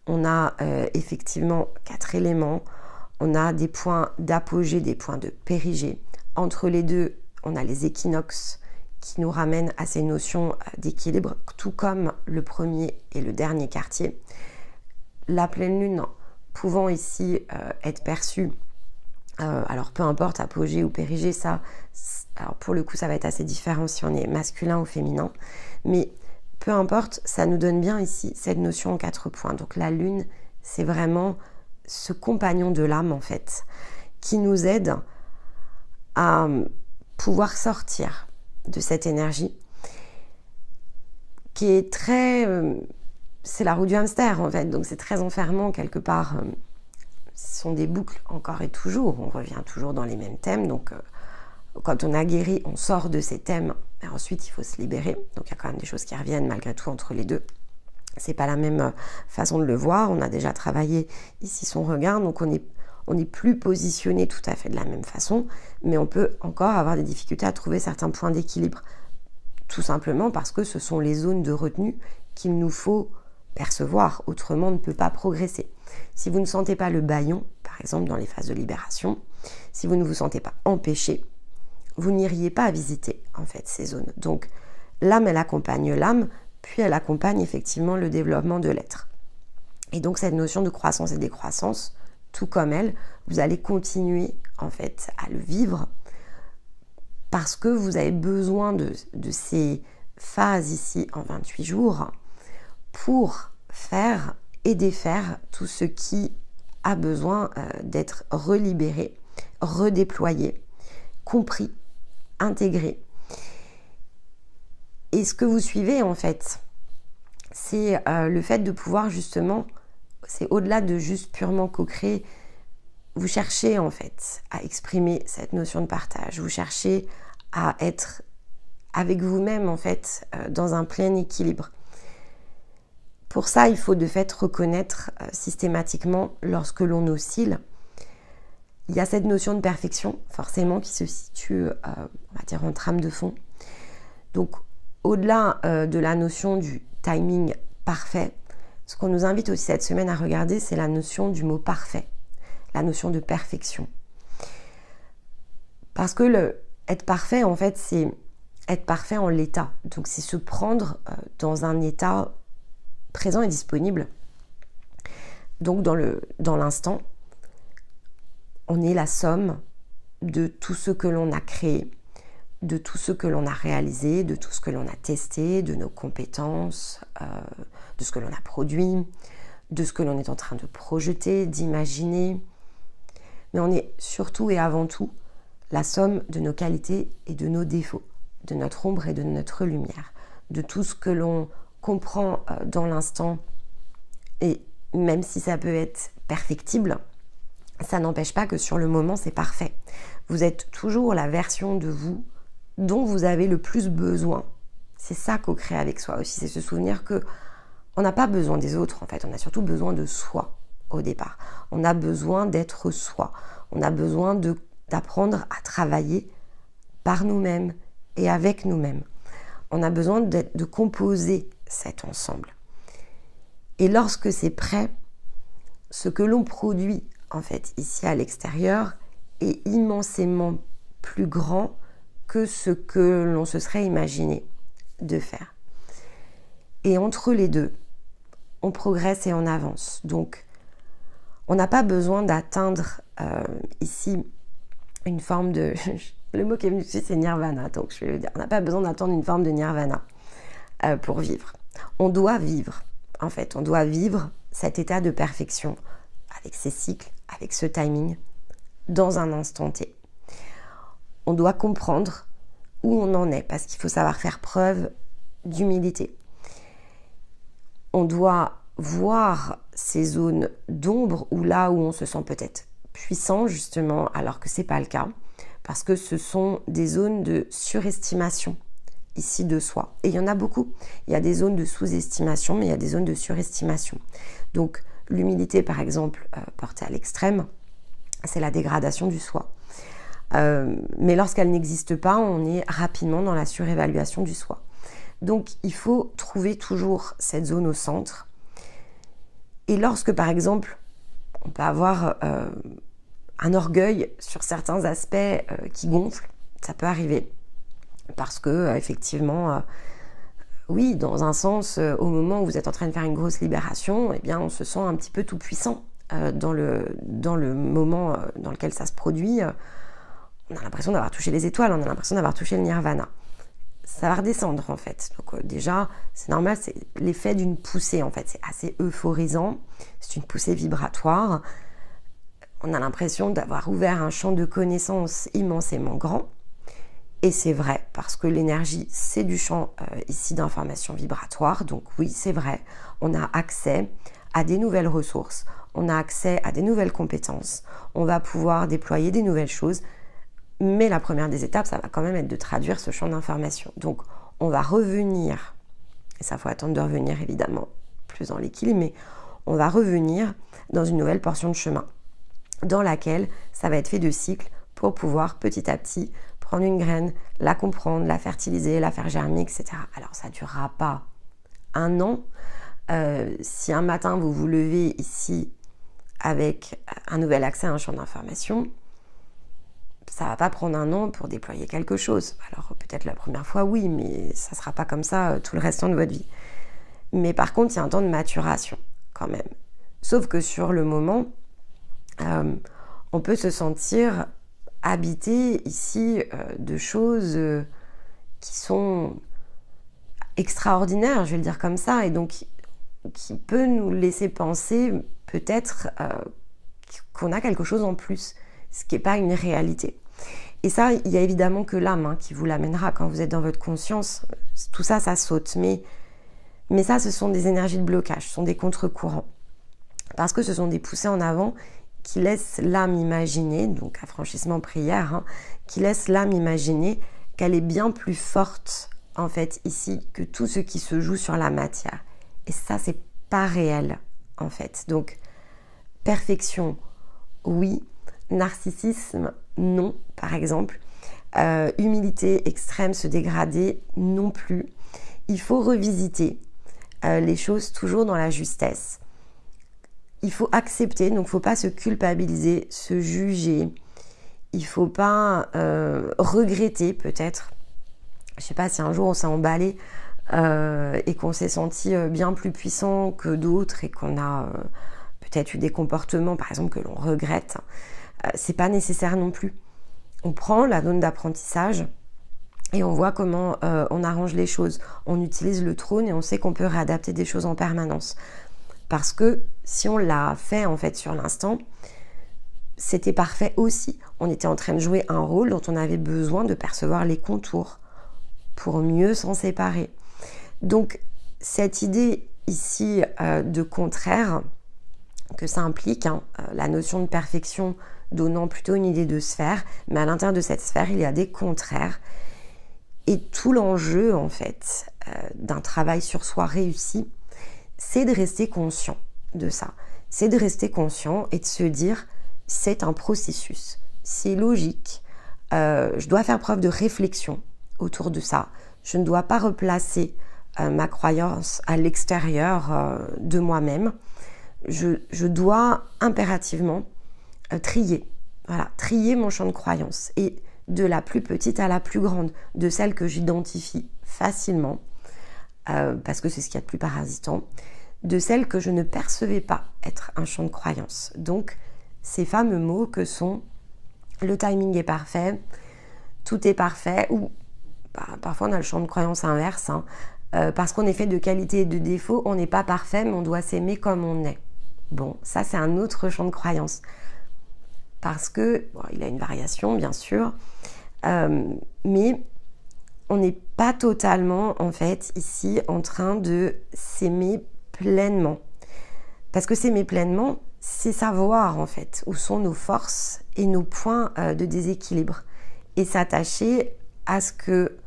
on a effectivement 4 éléments, on a des points d'apogée, des points de périgée. Entre les deux, on a les équinoxes qui nous ramènent à ces notions d'équilibre, tout comme le premier et le dernier quartier. La pleine lune pouvant ici être perçue, alors peu importe apogée ou périgée, ça, alors pour le coup ça va être assez différent si on est masculin ou féminin, mais peu importe, ça nous donne bien ici cette notion en 4 points. Donc la lune, c'est vraiment ce compagnon de l'âme en fait, qui nous aide à pouvoir sortir de cette énergie qui est très... c'est la roue du hamster en fait, donc c'est très enfermant quelque part. Ce sont des boucles encore et toujours, on revient toujours dans les mêmes thèmes, donc quand on a guéri, on sort de ces thèmes, et ensuite il faut se libérer. Donc il y a quand même des choses qui reviennent malgré tout entre les deux. C'est pas la même façon de le voir. On a déjà travaillé ici son regard, donc on n'est plus positionné tout à fait de la même façon, mais on peut encore avoir des difficultés à trouver certains points d'équilibre. Tout simplement parce que ce sont les zones de retenue qu'il nous faut percevoir, autrement on ne peut pas progresser. Si vous ne sentez pas le bâillon, par exemple dans les phases de libération, si vous ne vous sentez pas empêché, vous n'iriez pas visiter en fait ces zones. Donc l'âme, elle accompagne l'âme, puis elle accompagne effectivement le développement de l'être. Et donc cette notion de croissance et décroissance, tout comme elle, vous allez continuer en fait à le vivre parce que vous avez besoin de ces phases ici en 28 jours pour faire et défaire tout ce qui a besoin d'être relibéré, redéployé, compris, intégré. Et ce que vous suivez en fait, c'est le fait de pouvoir justement, c'est au-delà de juste purement co-créer, vous cherchez en fait à exprimer cette notion de partage, vous cherchez à être avec vous-même en fait dans un plein équilibre. Pour ça, il faut de fait reconnaître systématiquement lorsque l'on oscille. Il y a cette notion de perfection forcément qui se situe, on va dire en trame de fond. Donc au-delà de la notion du timing parfait, ce qu'on nous invite aussi cette semaine à regarder, c'est la notion du mot parfait, la notion de perfection. Parce que être parfait, en fait, c'est être parfait en l'état. Donc c'est se prendre dans un état présent et disponible. Donc dans l'instant, on est la somme de tout ce que l'on a créé, de tout ce que l'on a réalisé, de tout ce que l'on a testé, de nos compétences, de ce que l'on a produit, de ce que l'on est en train de projeter, d'imaginer. Mais on est surtout et avant tout la somme de nos qualités et de nos défauts, de notre ombre et de notre lumière, de tout ce que l'on comprend dans l'instant. Et même si ça peut être perfectible, ça n'empêche pas que sur le moment, c'est parfait. Vous êtes toujours la version de vous dont vous avez le plus besoin. C'est ça co-créer avec soi aussi, c'est se souvenir que on n'a pas besoin des autres en fait, on a surtout besoin de soi au départ. On a besoin d'être soi, on a besoin d'apprendre à travailler par nous-mêmes et avec nous-mêmes. On a besoin de composer cet ensemble. Et lorsque c'est prêt, ce que l'on produit en fait ici à l'extérieur est immensément plus grand que ce que l'on se serait imaginé de faire. Et entre les deux, on progresse et on avance. Donc, on n'a pas besoin d'atteindre ici une forme de... Le mot qui est venu dessus, c'est nirvana, donc je vais le dire. On n'a pas besoin d'attendre une forme de nirvana pour vivre. On doit vivre, en fait, on doit vivre cet état de perfection avec ses cycles, avec ce timing, dans un instant T. On doit comprendre où on en est, parce qu'il faut savoir faire preuve d'humilité. On doit voir ces zones d'ombre ou là où on se sent peut-être puissant, justement, alors que c'est pas le cas, parce que ce sont des zones de surestimation ici de soi. Et il y en a beaucoup. Il y a des zones de sous-estimation, mais il y a des zones de surestimation. Donc, l'humilité, par exemple, portée à l'extrême, c'est la dégradation du soi. Mais lorsqu'elle n'existe pas, on est rapidement dans la surévaluation du soi. Donc, il faut trouver toujours cette zone au centre. Et lorsque, par exemple, on peut avoir un orgueil sur certains aspects qui gonfle, ça peut arriver. Parce que, effectivement, oui, dans un sens, au moment où vous êtes en train de faire une grosse libération, eh bien, on se sent un petit peu tout puissant dans le moment dans lequel ça se produit. On a l'impression d'avoir touché les étoiles, on a l'impression d'avoir touché le nirvana. Ça va redescendre en fait. Donc déjà, c'est normal, c'est l'effet d'une poussée en fait. C'est assez euphorisant, c'est une poussée vibratoire. On a l'impression d'avoir ouvert un champ de connaissances immensément grand. Et c'est vrai, parce que l'énergie, c'est du champ ici d'information vibratoire. Donc oui, c'est vrai, on a accès à des nouvelles ressources, on a accès à des nouvelles compétences, on va pouvoir déployer des nouvelles choses. Mais la première des étapes, ça va quand même être de traduire ce champ d'information. Donc, on va revenir, et ça, il faut attendre de revenir évidemment plus dans l'équilibre, mais on va revenir dans une nouvelle portion de chemin dans laquelle ça va être fait de cycles pour pouvoir petit à petit prendre une graine, la comprendre, la fertiliser, la faire germer, etc. Alors, ça ne durera pas un an. Si un matin, vous vous levez ici avec un nouvel accès à un champ d'information, ça ne va pas prendre un an pour déployer quelque chose. Alors peut-être la première fois, oui, mais ça ne sera pas comme ça tout le restant de votre vie. Mais par contre, il y a un temps de maturation quand même. Sauf que sur le moment, on peut se sentir habité ici de choses qui sont extraordinaires, je vais le dire comme ça, et donc qui peut nous laisser penser peut-être qu'on a quelque chose en plus, ce qui n'est pas une réalité. Et ça, il n'y a évidemment que l'âme qui vous l'amènera quand vous êtes dans votre conscience. Tout ça, ça saute. Mais ça, ce sont des énergies de blocage, ce sont des contre-courants. Parce que ce sont des poussées en avant qui laissent l'âme imaginer, donc affranchissement prière, qui laissent l'âme imaginer qu'elle est bien plus forte, en fait, ici, que tout ce qui se joue sur la matière. Et ça, c'est pas réel, en fait. Donc, perfection, oui. Narcissisme, non, par exemple. Humilité extrême, se dégrader, non plus. Il faut revisiter les choses toujours dans la justesse. Il faut accepter, donc il ne faut pas se culpabiliser, se juger. Il ne faut pas regretter, peut-être. Je ne sais pas si un jour on s'est emballé et qu'on s'est senti bien plus puissant que d'autres et qu'on a peut-être eu des comportements, par exemple, que l'on regrette. C'est pas nécessaire non plus. On prend la zone d'apprentissage et on voit comment on arrange les choses. On utilise le trône et on sait qu'on peut réadapter des choses en permanence. Parce que si on l'a fait en fait sur l'instant, c'était parfait aussi. On était en train de jouer un rôle dont on avait besoin de percevoir les contours pour mieux s'en séparer. Donc cette idée ici de contraire que ça implique, la notion de perfection donnant plutôt une idée de sphère, mais à l'intérieur de cette sphère, il y a des contraires. Et tout l'enjeu, en fait, d'un travail sur soi réussi, c'est de rester conscient de ça. C'est de rester conscient et de se dire, c'est un processus, c'est logique, je dois faire preuve de réflexion autour de ça. Je ne dois pas replacer ma croyance à l'extérieur de moi-même. Je dois impérativement trier. Voilà, trier mon champ de croyance. Et de la plus petite à la plus grande, de celle que j'identifie facilement, parce que c'est ce qu'il y a de plus parasitant, de celle que je ne percevais pas être un champ de croyance. Donc, ces fameux mots que sont le timing est parfait, tout est parfait, ou parfois on a le champ de croyance inverse, parce qu'on est fait de qualité et de défaut, on n'est pas parfait, mais on doit s'aimer comme on est. Bon, ça c'est un autre champ de croyance. Parce que, bon, il a une variation bien sûr, mais on n'est pas totalement en fait ici en train de s'aimer pleinement. Parce que s'aimer pleinement, c'est savoir en fait où sont nos forces et nos points de déséquilibre. Et s'attacher à ce que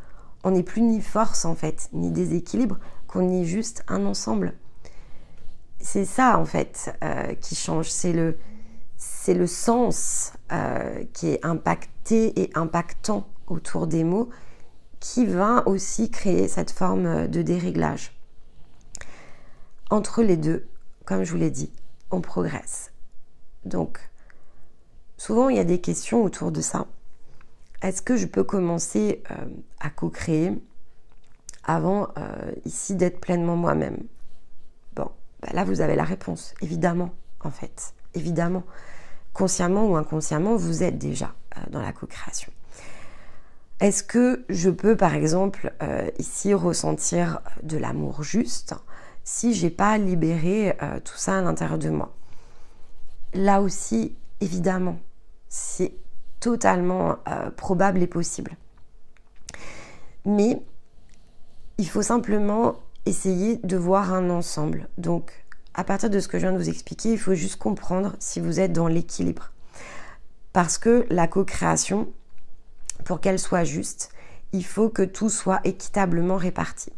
on n'est plus ni force en fait, ni déséquilibre, qu'on est juste un ensemble. C'est ça en fait qui change, c'est le sens qui est impacté et impactant autour des mots qui va aussi créer cette forme de déréglage. Entre les deux, comme je vous l'ai dit, on progresse. Donc, souvent il y a des questions autour de ça. Est-ce que je peux commencer à co-créer avant ici d'être pleinement moi-même? Bon, ben là vous avez la réponse, évidemment, en fait, évidemment. Consciemment ou inconsciemment, vous êtes déjà dans la co-création. Est-ce que je peux, par exemple, ici ressentir de l'amour juste si j'ai pas libéré tout ça à l'intérieur de moi? Là aussi, évidemment, c'est totalement probable et possible. Mais il faut simplement essayer de voir un ensemble. Donc, à partir de ce que je viens de vous expliquer, il faut juste comprendre si vous êtes dans l'équilibre. Parce que la co-création, pour qu'elle soit juste, il faut que tout soit équitablement réparti.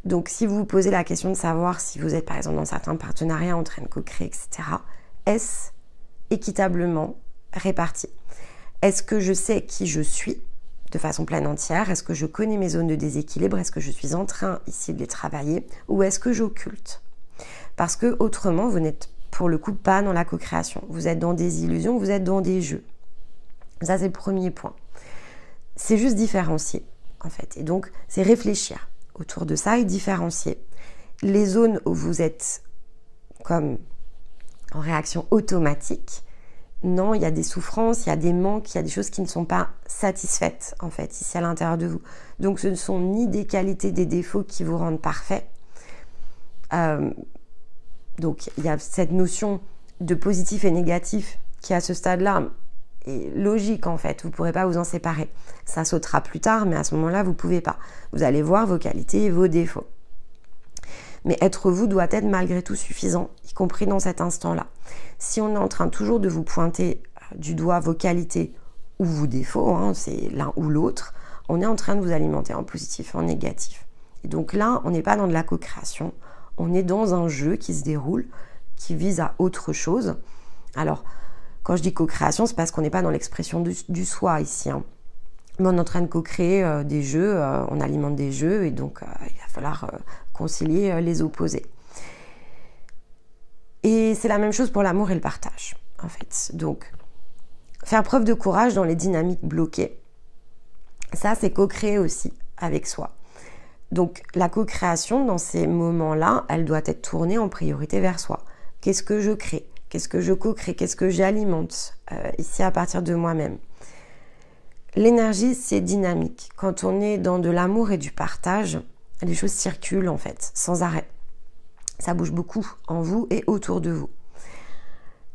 Donc si vous vous posez la question de savoir si vous êtes par exemple dans certains partenariats en train de co-créer, etc., est-ce équitablement réparti? Est-ce que je sais qui je suis de façon pleine entière? Est-ce que je connais mes zones de déséquilibre? Est-ce que je suis en train ici de les travailler? Ou est-ce que j'occulte? Parce que autrement, vous n'êtes pour le coup pas dans la co-création. Vous êtes dans des illusions, vous êtes dans des jeux. Ça, c'est le premier point. C'est juste différencier, en fait. Et donc, c'est réfléchir autour de ça et différencier les zones où vous êtes comme en réaction automatique. Non, il y a des souffrances, il y a des manques, il y a des choses qui ne sont pas satisfaites, en fait, ici à l'intérieur de vous. Donc, ce ne sont ni des qualités, des défauts qui vous rendent parfait. Donc, il y a cette notion de positif et négatif qui, à ce stade-là, est logique, en fait. Vous ne pourrez pas vous en séparer. Ça sautera plus tard, mais à ce moment-là, vous ne pouvez pas. Vous allez voir vos qualités et vos défauts. Mais être vous doit être malgré tout suffisant, y compris dans cet instant-là. Si on est en train toujours de vous pointer du doigt vos qualités ou vos défauts, hein, c'est l'un ou l'autre, on est en train de vous alimenter en positif, en négatif. Et donc là, on n'est pas dans de la co-création, on est dans un jeu qui se déroule, qui vise à autre chose. Alors, quand je dis co-création, c'est parce qu'on n'est pas dans l'expression du soi ici, hein. Mais on est en train de co-créer des jeux, on alimente des jeux et donc il va falloir concilier les opposés. Et c'est la même chose pour l'amour et le partage, en fait. Donc, faire preuve de courage dans les dynamiques bloquées, ça c'est co-créer aussi avec soi. Donc, la co-création dans ces moments-là, elle doit être tournée en priorité vers soi. Qu'est-ce que je crée? Qu'est-ce que je co-crée? Qu'est-ce que j'alimente ici à partir de moi-même? L'énergie, c'est dynamique. Quand on est dans de l'amour et du partage, les choses circulent en fait, sans arrêt. Ça bouge beaucoup en vous et autour de vous.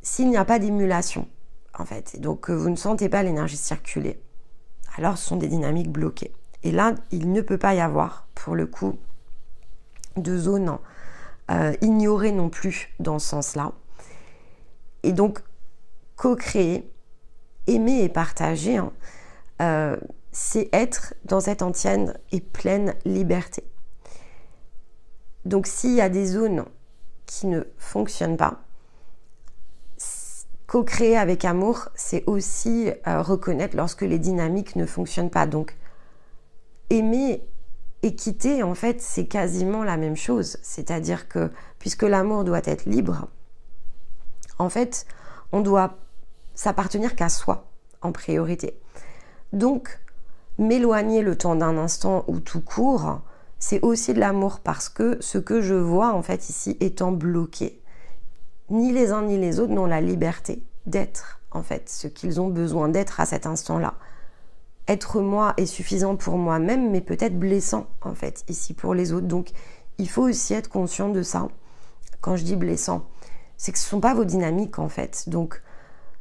S'il n'y a pas d'émulation, en fait, et donc vous ne sentez pas l'énergie circuler, alors ce sont des dynamiques bloquées. Et là, il ne peut pas y avoir, pour le coup, de zone ignorée non plus dans ce sens-là. Et donc, co-créer, aimer et partager, hein, c'est être dans cette entière et pleine liberté. Donc s'il y a des zones qui ne fonctionnent pas, co-créer avec amour, c'est aussi reconnaître lorsque les dynamiques ne fonctionnent pas. Donc aimer et quitter, en fait, c'est quasiment la même chose. C'est-à-dire que puisque l'amour doit être libre, en fait, on doit s'appartenir qu'à soi en priorité. Donc, m'éloigner le temps d'un instant ou tout court, c'est aussi de l'amour parce que ce que je vois en fait ici étant bloqué, ni les uns ni les autres n'ont la liberté d'être en fait ce qu'ils ont besoin d'être à cet instant-là. Être moi est suffisant pour moi-même, mais peut-être blessant en fait ici pour les autres. Donc, il faut aussi être conscient de ça. Quand je dis blessant, c'est que ce ne sont pas vos dynamiques en fait. Donc,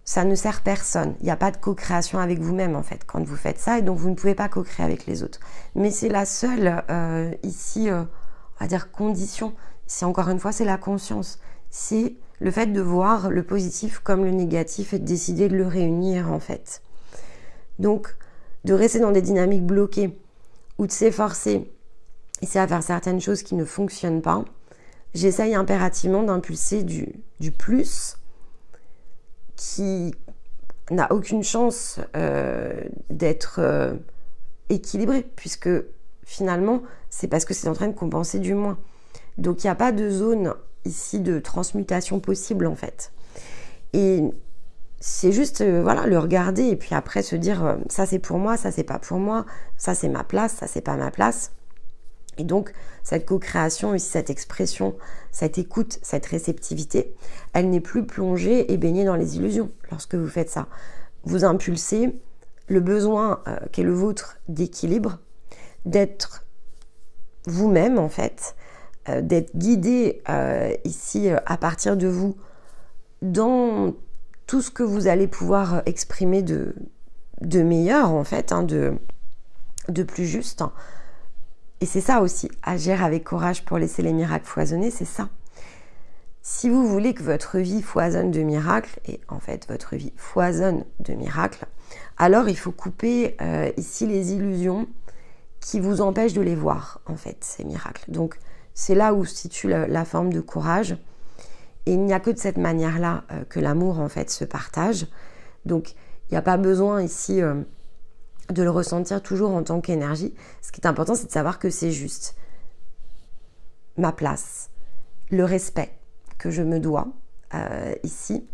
ça ne sert personne. Il n'y a pas de co-création avec vous-même en fait quand vous faites ça et donc vous ne pouvez pas co-créer avec les autres. Mais c'est la seule ici, on va dire condition. C'est encore une fois, c'est la conscience. C'est le fait de voir le positif comme le négatif et de décider de le réunir en fait. Donc, de rester dans des dynamiques bloquées ou de s'efforcer ici à faire certaines choses qui ne fonctionnent pas, j'essaye impérativement d'impulser du plus qui n'a aucune chance d'être équilibré, puisque finalement, c'est parce que c'est en train de compenser du moins. Donc, il n'y a pas de zone ici de transmutation possible, en fait. Et c'est juste, voilà, le regarder et puis après se dire, ça c'est pour moi, ça c'est pas pour moi, ça c'est ma place, ça c'est pas ma place. Et donc, cette co-création, ici, cette expression, cette écoute, cette réceptivité, elle n'est plus plongée et baignée dans les illusions lorsque vous faites ça. Vous impulsez le besoin qui est le vôtre d'équilibre, d'être vous-même, en fait, d'être guidé ici à partir de vous dans tout ce que vous allez pouvoir exprimer de meilleur, en fait, hein, de plus juste. Et c'est ça aussi, agir avec courage pour laisser les miracles foisonner, c'est ça. Si vous voulez que votre vie foisonne de miracles, et en fait votre vie foisonne de miracles, alors il faut couper ici les illusions qui vous empêchent de les voir, en fait, ces miracles. Donc c'est là où se situe la forme de courage. Et il n'y a que de cette manière-là que l'amour, en fait, se partage. Donc il n'y a pas besoin ici de le ressentir toujours en tant qu'énergie. Ce qui est important, c'est de savoir que c'est juste ma place, le respect que je me dois ici,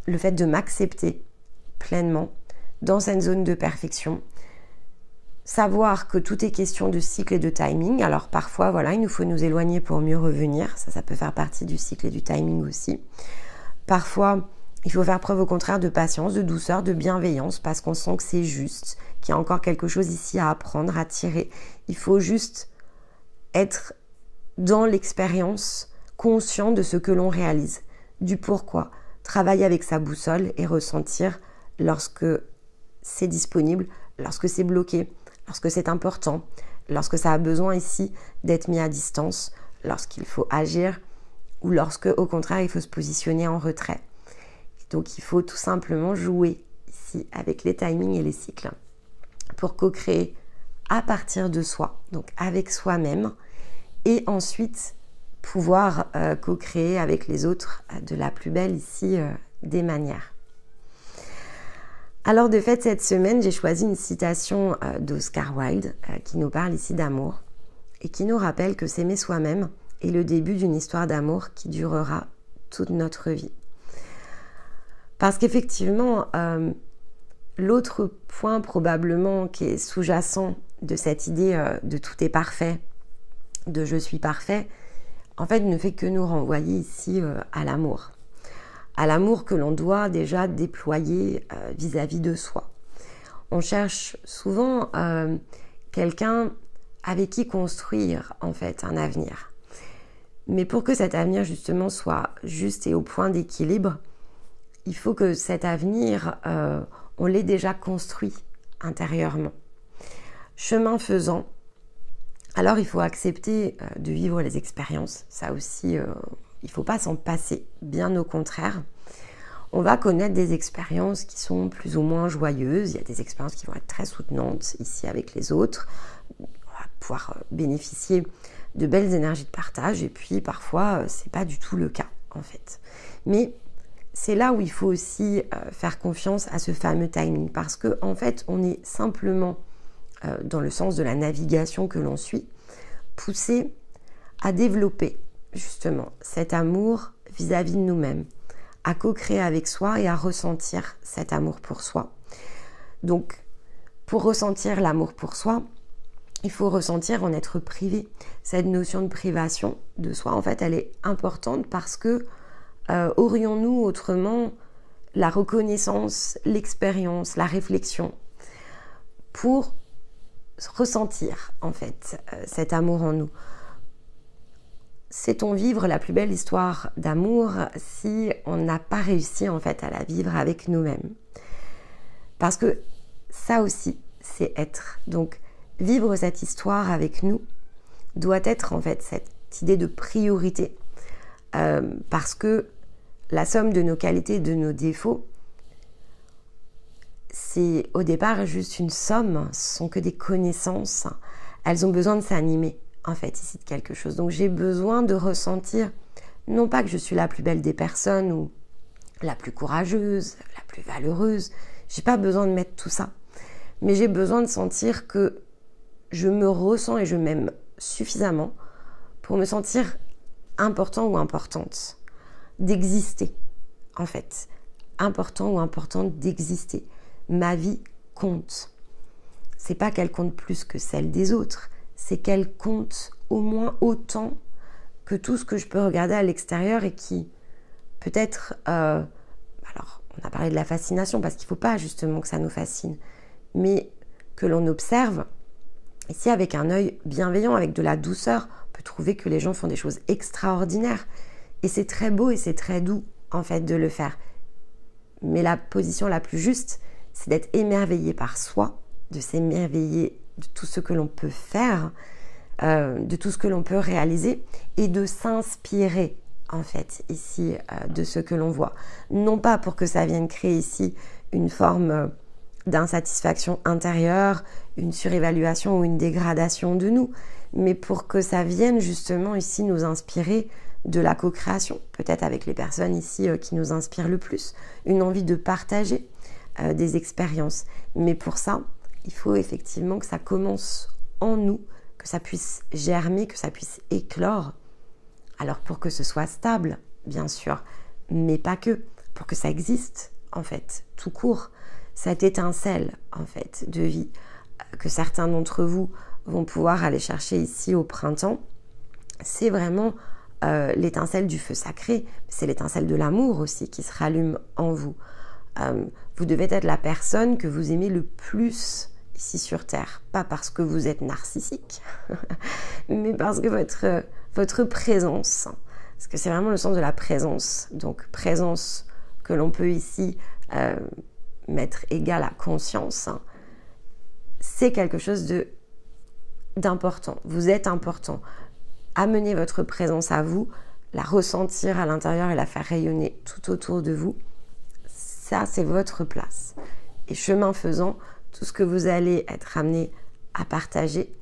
le fait de m'accepter pleinement dans cette zone de perfection, savoir que tout est question de cycle et de timing. Alors parfois, voilà, il nous faut nous éloigner pour mieux revenir, ça peut faire partie du cycle et du timing aussi. Parfois, il faut faire preuve au contraire de patience, de douceur, de bienveillance, parce qu'on sent que c'est juste, qu'il y a encore quelque chose ici à apprendre, à tirer. Il faut juste être dans l'expérience, conscient de ce que l'on réalise, du pourquoi, travailler avec sa boussole et ressentir lorsque c'est disponible, lorsque c'est bloqué, lorsque c'est important, lorsque ça a besoin ici d'être mis à distance, lorsqu'il faut agir ou lorsque au contraire il faut se positionner en retrait. Donc il faut tout simplement jouer ici avec les timings et les cycles pour co-créer à partir de soi, donc avec soi-même, et ensuite pouvoir co-créer avec les autres de la plus belle ici des manières. Alors de fait, cette semaine, j'ai choisi une citation d'Oscar Wilde qui nous parle ici d'amour et qui nous rappelle que s'aimer soi-même est le début d'une histoire d'amour qui durera toute notre vie. Parce qu'effectivement, l'autre point probablement qui est sous-jacent de cette idée de tout est parfait, de je suis parfait, en fait ne fait que nous renvoyer ici à l'amour que l'on doit déjà déployer vis-à-vis de soi. On cherche souvent quelqu'un avec qui construire en fait un avenir. Mais pour que cet avenir justement soit juste et au point d'équilibre, il faut que cet avenir, on l'ait déjà construit intérieurement. Chemin faisant, alors il faut accepter de vivre les expériences. Ça aussi, il ne faut pas s'en passer, bien au contraire. On va connaître des expériences qui sont plus ou moins joyeuses. Il y a des expériences qui vont être très soutenantes ici avec les autres. On va pouvoir bénéficier de belles énergies de partage. Et puis parfois, ce n'est pas du tout le cas en fait. Mais c'est là où il faut aussi faire confiance à ce fameux timing. Parce qu'en fait, on est simplement, dans le sens de la navigation que l'on suit, poussé à développer justement cet amour vis-à-vis de nous-mêmes, à co-créer avec soi et à ressentir cet amour pour soi. Donc, pour ressentir l'amour pour soi, il faut ressentir en être privé. Cette notion de privation de soi, en fait, elle est importante parce que aurions-nous autrement la reconnaissance, l'expérience, la réflexion pour ressentir en fait cet amour en nous? Sait-on vivre la plus belle histoire d'amour si on n'a pas réussi en fait à la vivre avec nous-mêmes? Parce que ça aussi, c'est être. Donc, vivre cette histoire avec nous doit être en fait cette idée de priorité. Parce que la somme de nos qualités et de nos défauts, c'est au départ juste une somme, ce sont que des connaissances. Elles ont besoin de s'animer, en fait, ici de quelque chose. Donc j'ai besoin de ressentir, non pas que je suis la plus belle des personnes ou la plus courageuse, la plus valeureuse, j'ai pas besoin de mettre tout ça. Mais j'ai besoin de sentir que je me ressens et je m'aime suffisamment pour me sentir important ou importante, d'exister, en fait. Important ou importante d'exister. Ma vie compte. C'est pas qu'elle compte plus que celle des autres, c'est qu'elle compte au moins autant que tout ce que je peux regarder à l'extérieur et qui peut-être... alors, on a parlé de la fascination parce qu'il ne faut pas justement que ça nous fascine, mais que l'on observe, ici avec un œil bienveillant, avec de la douceur, on peut trouver que les gens font des choses extraordinaires. Et c'est très beau et c'est très doux, en fait, de le faire. Mais la position la plus juste, c'est d'être émerveillé par soi, de s'émerveiller de tout ce que l'on peut faire, de tout ce que l'on peut réaliser, et de s'inspirer, en fait, ici, de ce que l'on voit. Non pas pour que ça vienne créer ici une forme d'insatisfaction intérieure, une surévaluation ou une dégradation de nous, mais pour que ça vienne justement ici nous inspirer de la co-création, peut-être avec les personnes ici qui nous inspirent le plus, une envie de partager des expériences. Mais pour ça, il faut effectivement que ça commence en nous, que ça puisse germer, que ça puisse éclore. Alors pour que ce soit stable, bien sûr, mais pas que, pour que ça existe, en fait, tout court, cette étincelle, en fait, de vie que certains d'entre vous vont pouvoir aller chercher ici au printemps, c'est vraiment l'étincelle du feu sacré, c'est l'étincelle de l'amour aussi qui se rallume en vous. Vous devez être la personne que vous aimez le plus ici sur Terre, pas parce que vous êtes narcissique, mais parce que votre présence, parce que c'est vraiment le sens de la présence, donc présence que l'on peut ici mettre égale à conscience, c'est quelque chose d'important. Vous êtes important. Amener votre présence à vous, la ressentir à l'intérieur et la faire rayonner tout autour de vous, ça c'est votre place. Et chemin faisant, tout ce que vous allez être amené à partager,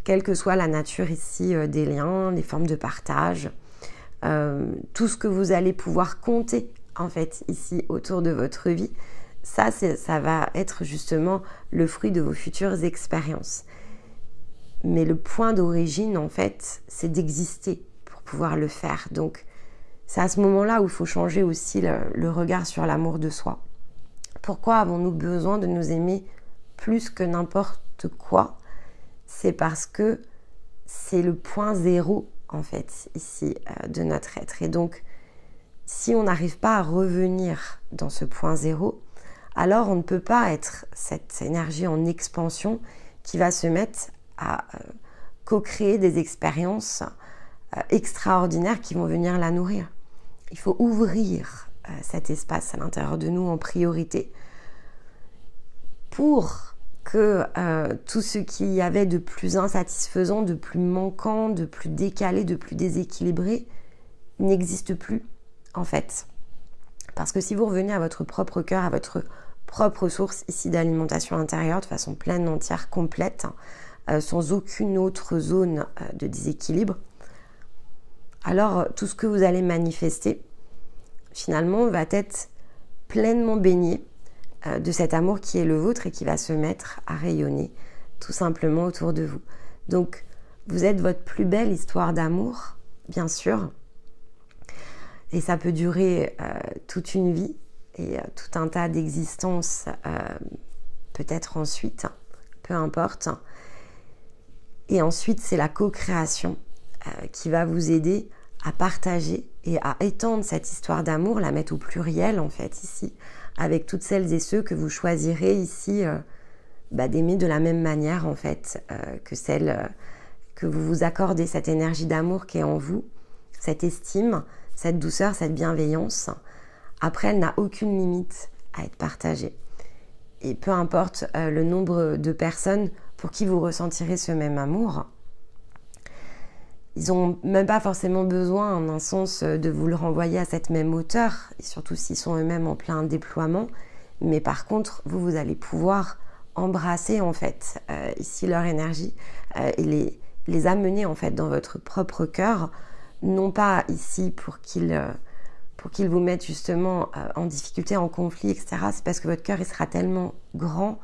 quelle que soit la nature ici des liens, les formes de partage, tout ce que vous allez pouvoir compter en fait ici autour de votre vie, ça va être justement le fruit de vos futures expériences. Mais le point d'origine en fait, c'est d'exister pour pouvoir le faire. Donc c'est à ce moment-là où il faut changer aussi le regard sur l'amour de soi. Pourquoi avons-nous besoin de nous aimer plus que n'importe quoi? C'est parce que c'est le point zéro en fait ici de notre être. Et donc si on n'arrive pas à revenir dans ce point zéro, alors on ne peut pas être cette énergie en expansion qui va se mettre à co-créer des expériences extraordinaires qui vont venir la nourrir. Il faut ouvrir cet espace à l'intérieur de nous en priorité pour que tout ce qu'il y avait de plus insatisfaisant, de plus manquant, de plus décalé, de plus déséquilibré n'existe plus en fait. Parce que si vous revenez à votre propre cœur, à votre propre source ici d'alimentation intérieure de façon pleine, entière, complète, sans aucune autre zone de déséquilibre, alors tout ce que vous allez manifester finalement va être pleinement baigné de cet amour qui est le vôtre et qui va se mettre à rayonner tout simplement autour de vous. Donc vous êtes votre plus belle histoire d'amour, bien sûr, et ça peut durer toute une vie et tout un tas d'existences peut-être ensuite, peu importe. Et ensuite, c'est la co-création qui va vous aider à partager et à étendre cette histoire d'amour, la mettre au pluriel en fait ici, avec toutes celles et ceux que vous choisirez ici d'aimer de la même manière en fait que celle que vous vous accordez, cette énergie d'amour qui est en vous, cette estime, cette douceur, cette bienveillance. Après, elle n'a aucune limite à être partagée. Et peu importe le nombre de personnes pour qui vous ressentirez ce même amour, ils n'ont même pas forcément besoin, en un sens, de vous le renvoyer à cette même hauteur, et surtout s'ils sont eux-mêmes en plein déploiement. Mais par contre, vous allez pouvoir embrasser en fait ici leur énergie et les amener en fait dans votre propre cœur, non pas ici pour qu'ils vous mettent justement en difficulté, en conflit, etc. C'est parce que votre cœur il sera tellement grand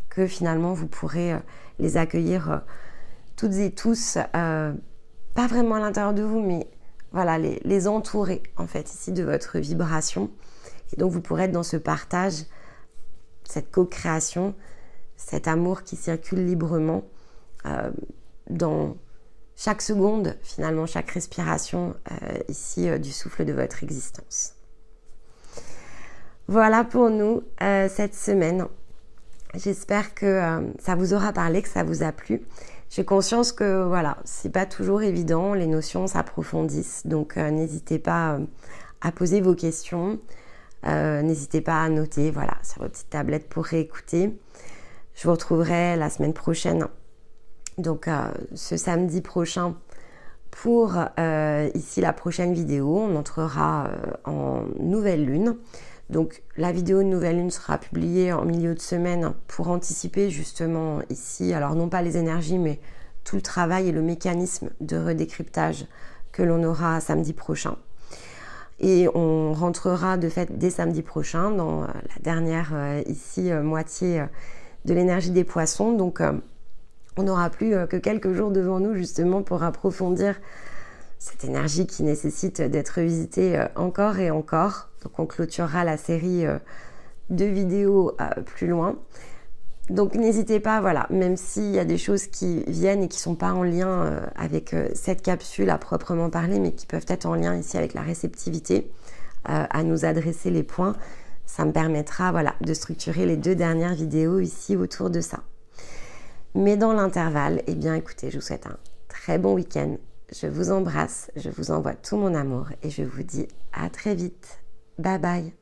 que finalement vous pourrez les accueillir toutes et tous, pas vraiment à l'intérieur de vous, mais voilà, les entourer en fait ici de votre vibration. Et donc vous pourrez être dans ce partage, cette co-création, cet amour qui circule librement dans chaque seconde, finalement, chaque respiration ici du souffle de votre existence. Voilà pour nous cette semaine. J'espère que ça vous aura parlé, que ça vous a plu. J'ai conscience que voilà, c'est pas toujours évident, les notions s'approfondissent, donc n'hésitez pas à poser vos questions, n'hésitez pas à noter, voilà, sur votre petite tablette pour réécouter. Je vous retrouverai la semaine prochaine, donc ce samedi prochain, Pour ici la prochaine vidéo, on entrera en nouvelle lune. Donc la vidéo de nouvelle lune sera publiée en milieu de semaine pour anticiper justement ici, alors non pas les énergies, mais tout le travail et le mécanisme de redécryptage que l'on aura samedi prochain. Et on rentrera de fait dès samedi prochain dans la dernière ici moitié de l'énergie des poissons. Donc on n'aura plus que quelques jours devant nous justement pour approfondir cette énergie qui nécessite d'être visitée encore et encore. Donc on clôturera la série de vidéos plus loin. Donc n'hésitez pas, voilà, même s'il y a des choses qui viennent et qui ne sont pas en lien avec cette capsule à proprement parler, mais qui peuvent être en lien ici avec la réceptivité, à nous adresser les points. Ça me permettra, voilà, de structurer les 2 dernières vidéos ici autour de ça. Mais dans l'intervalle, eh bien écoutez, je vous souhaite un très bon week-end. Je vous embrasse, je vous envoie tout mon amour et je vous dis à très vite. Bye bye.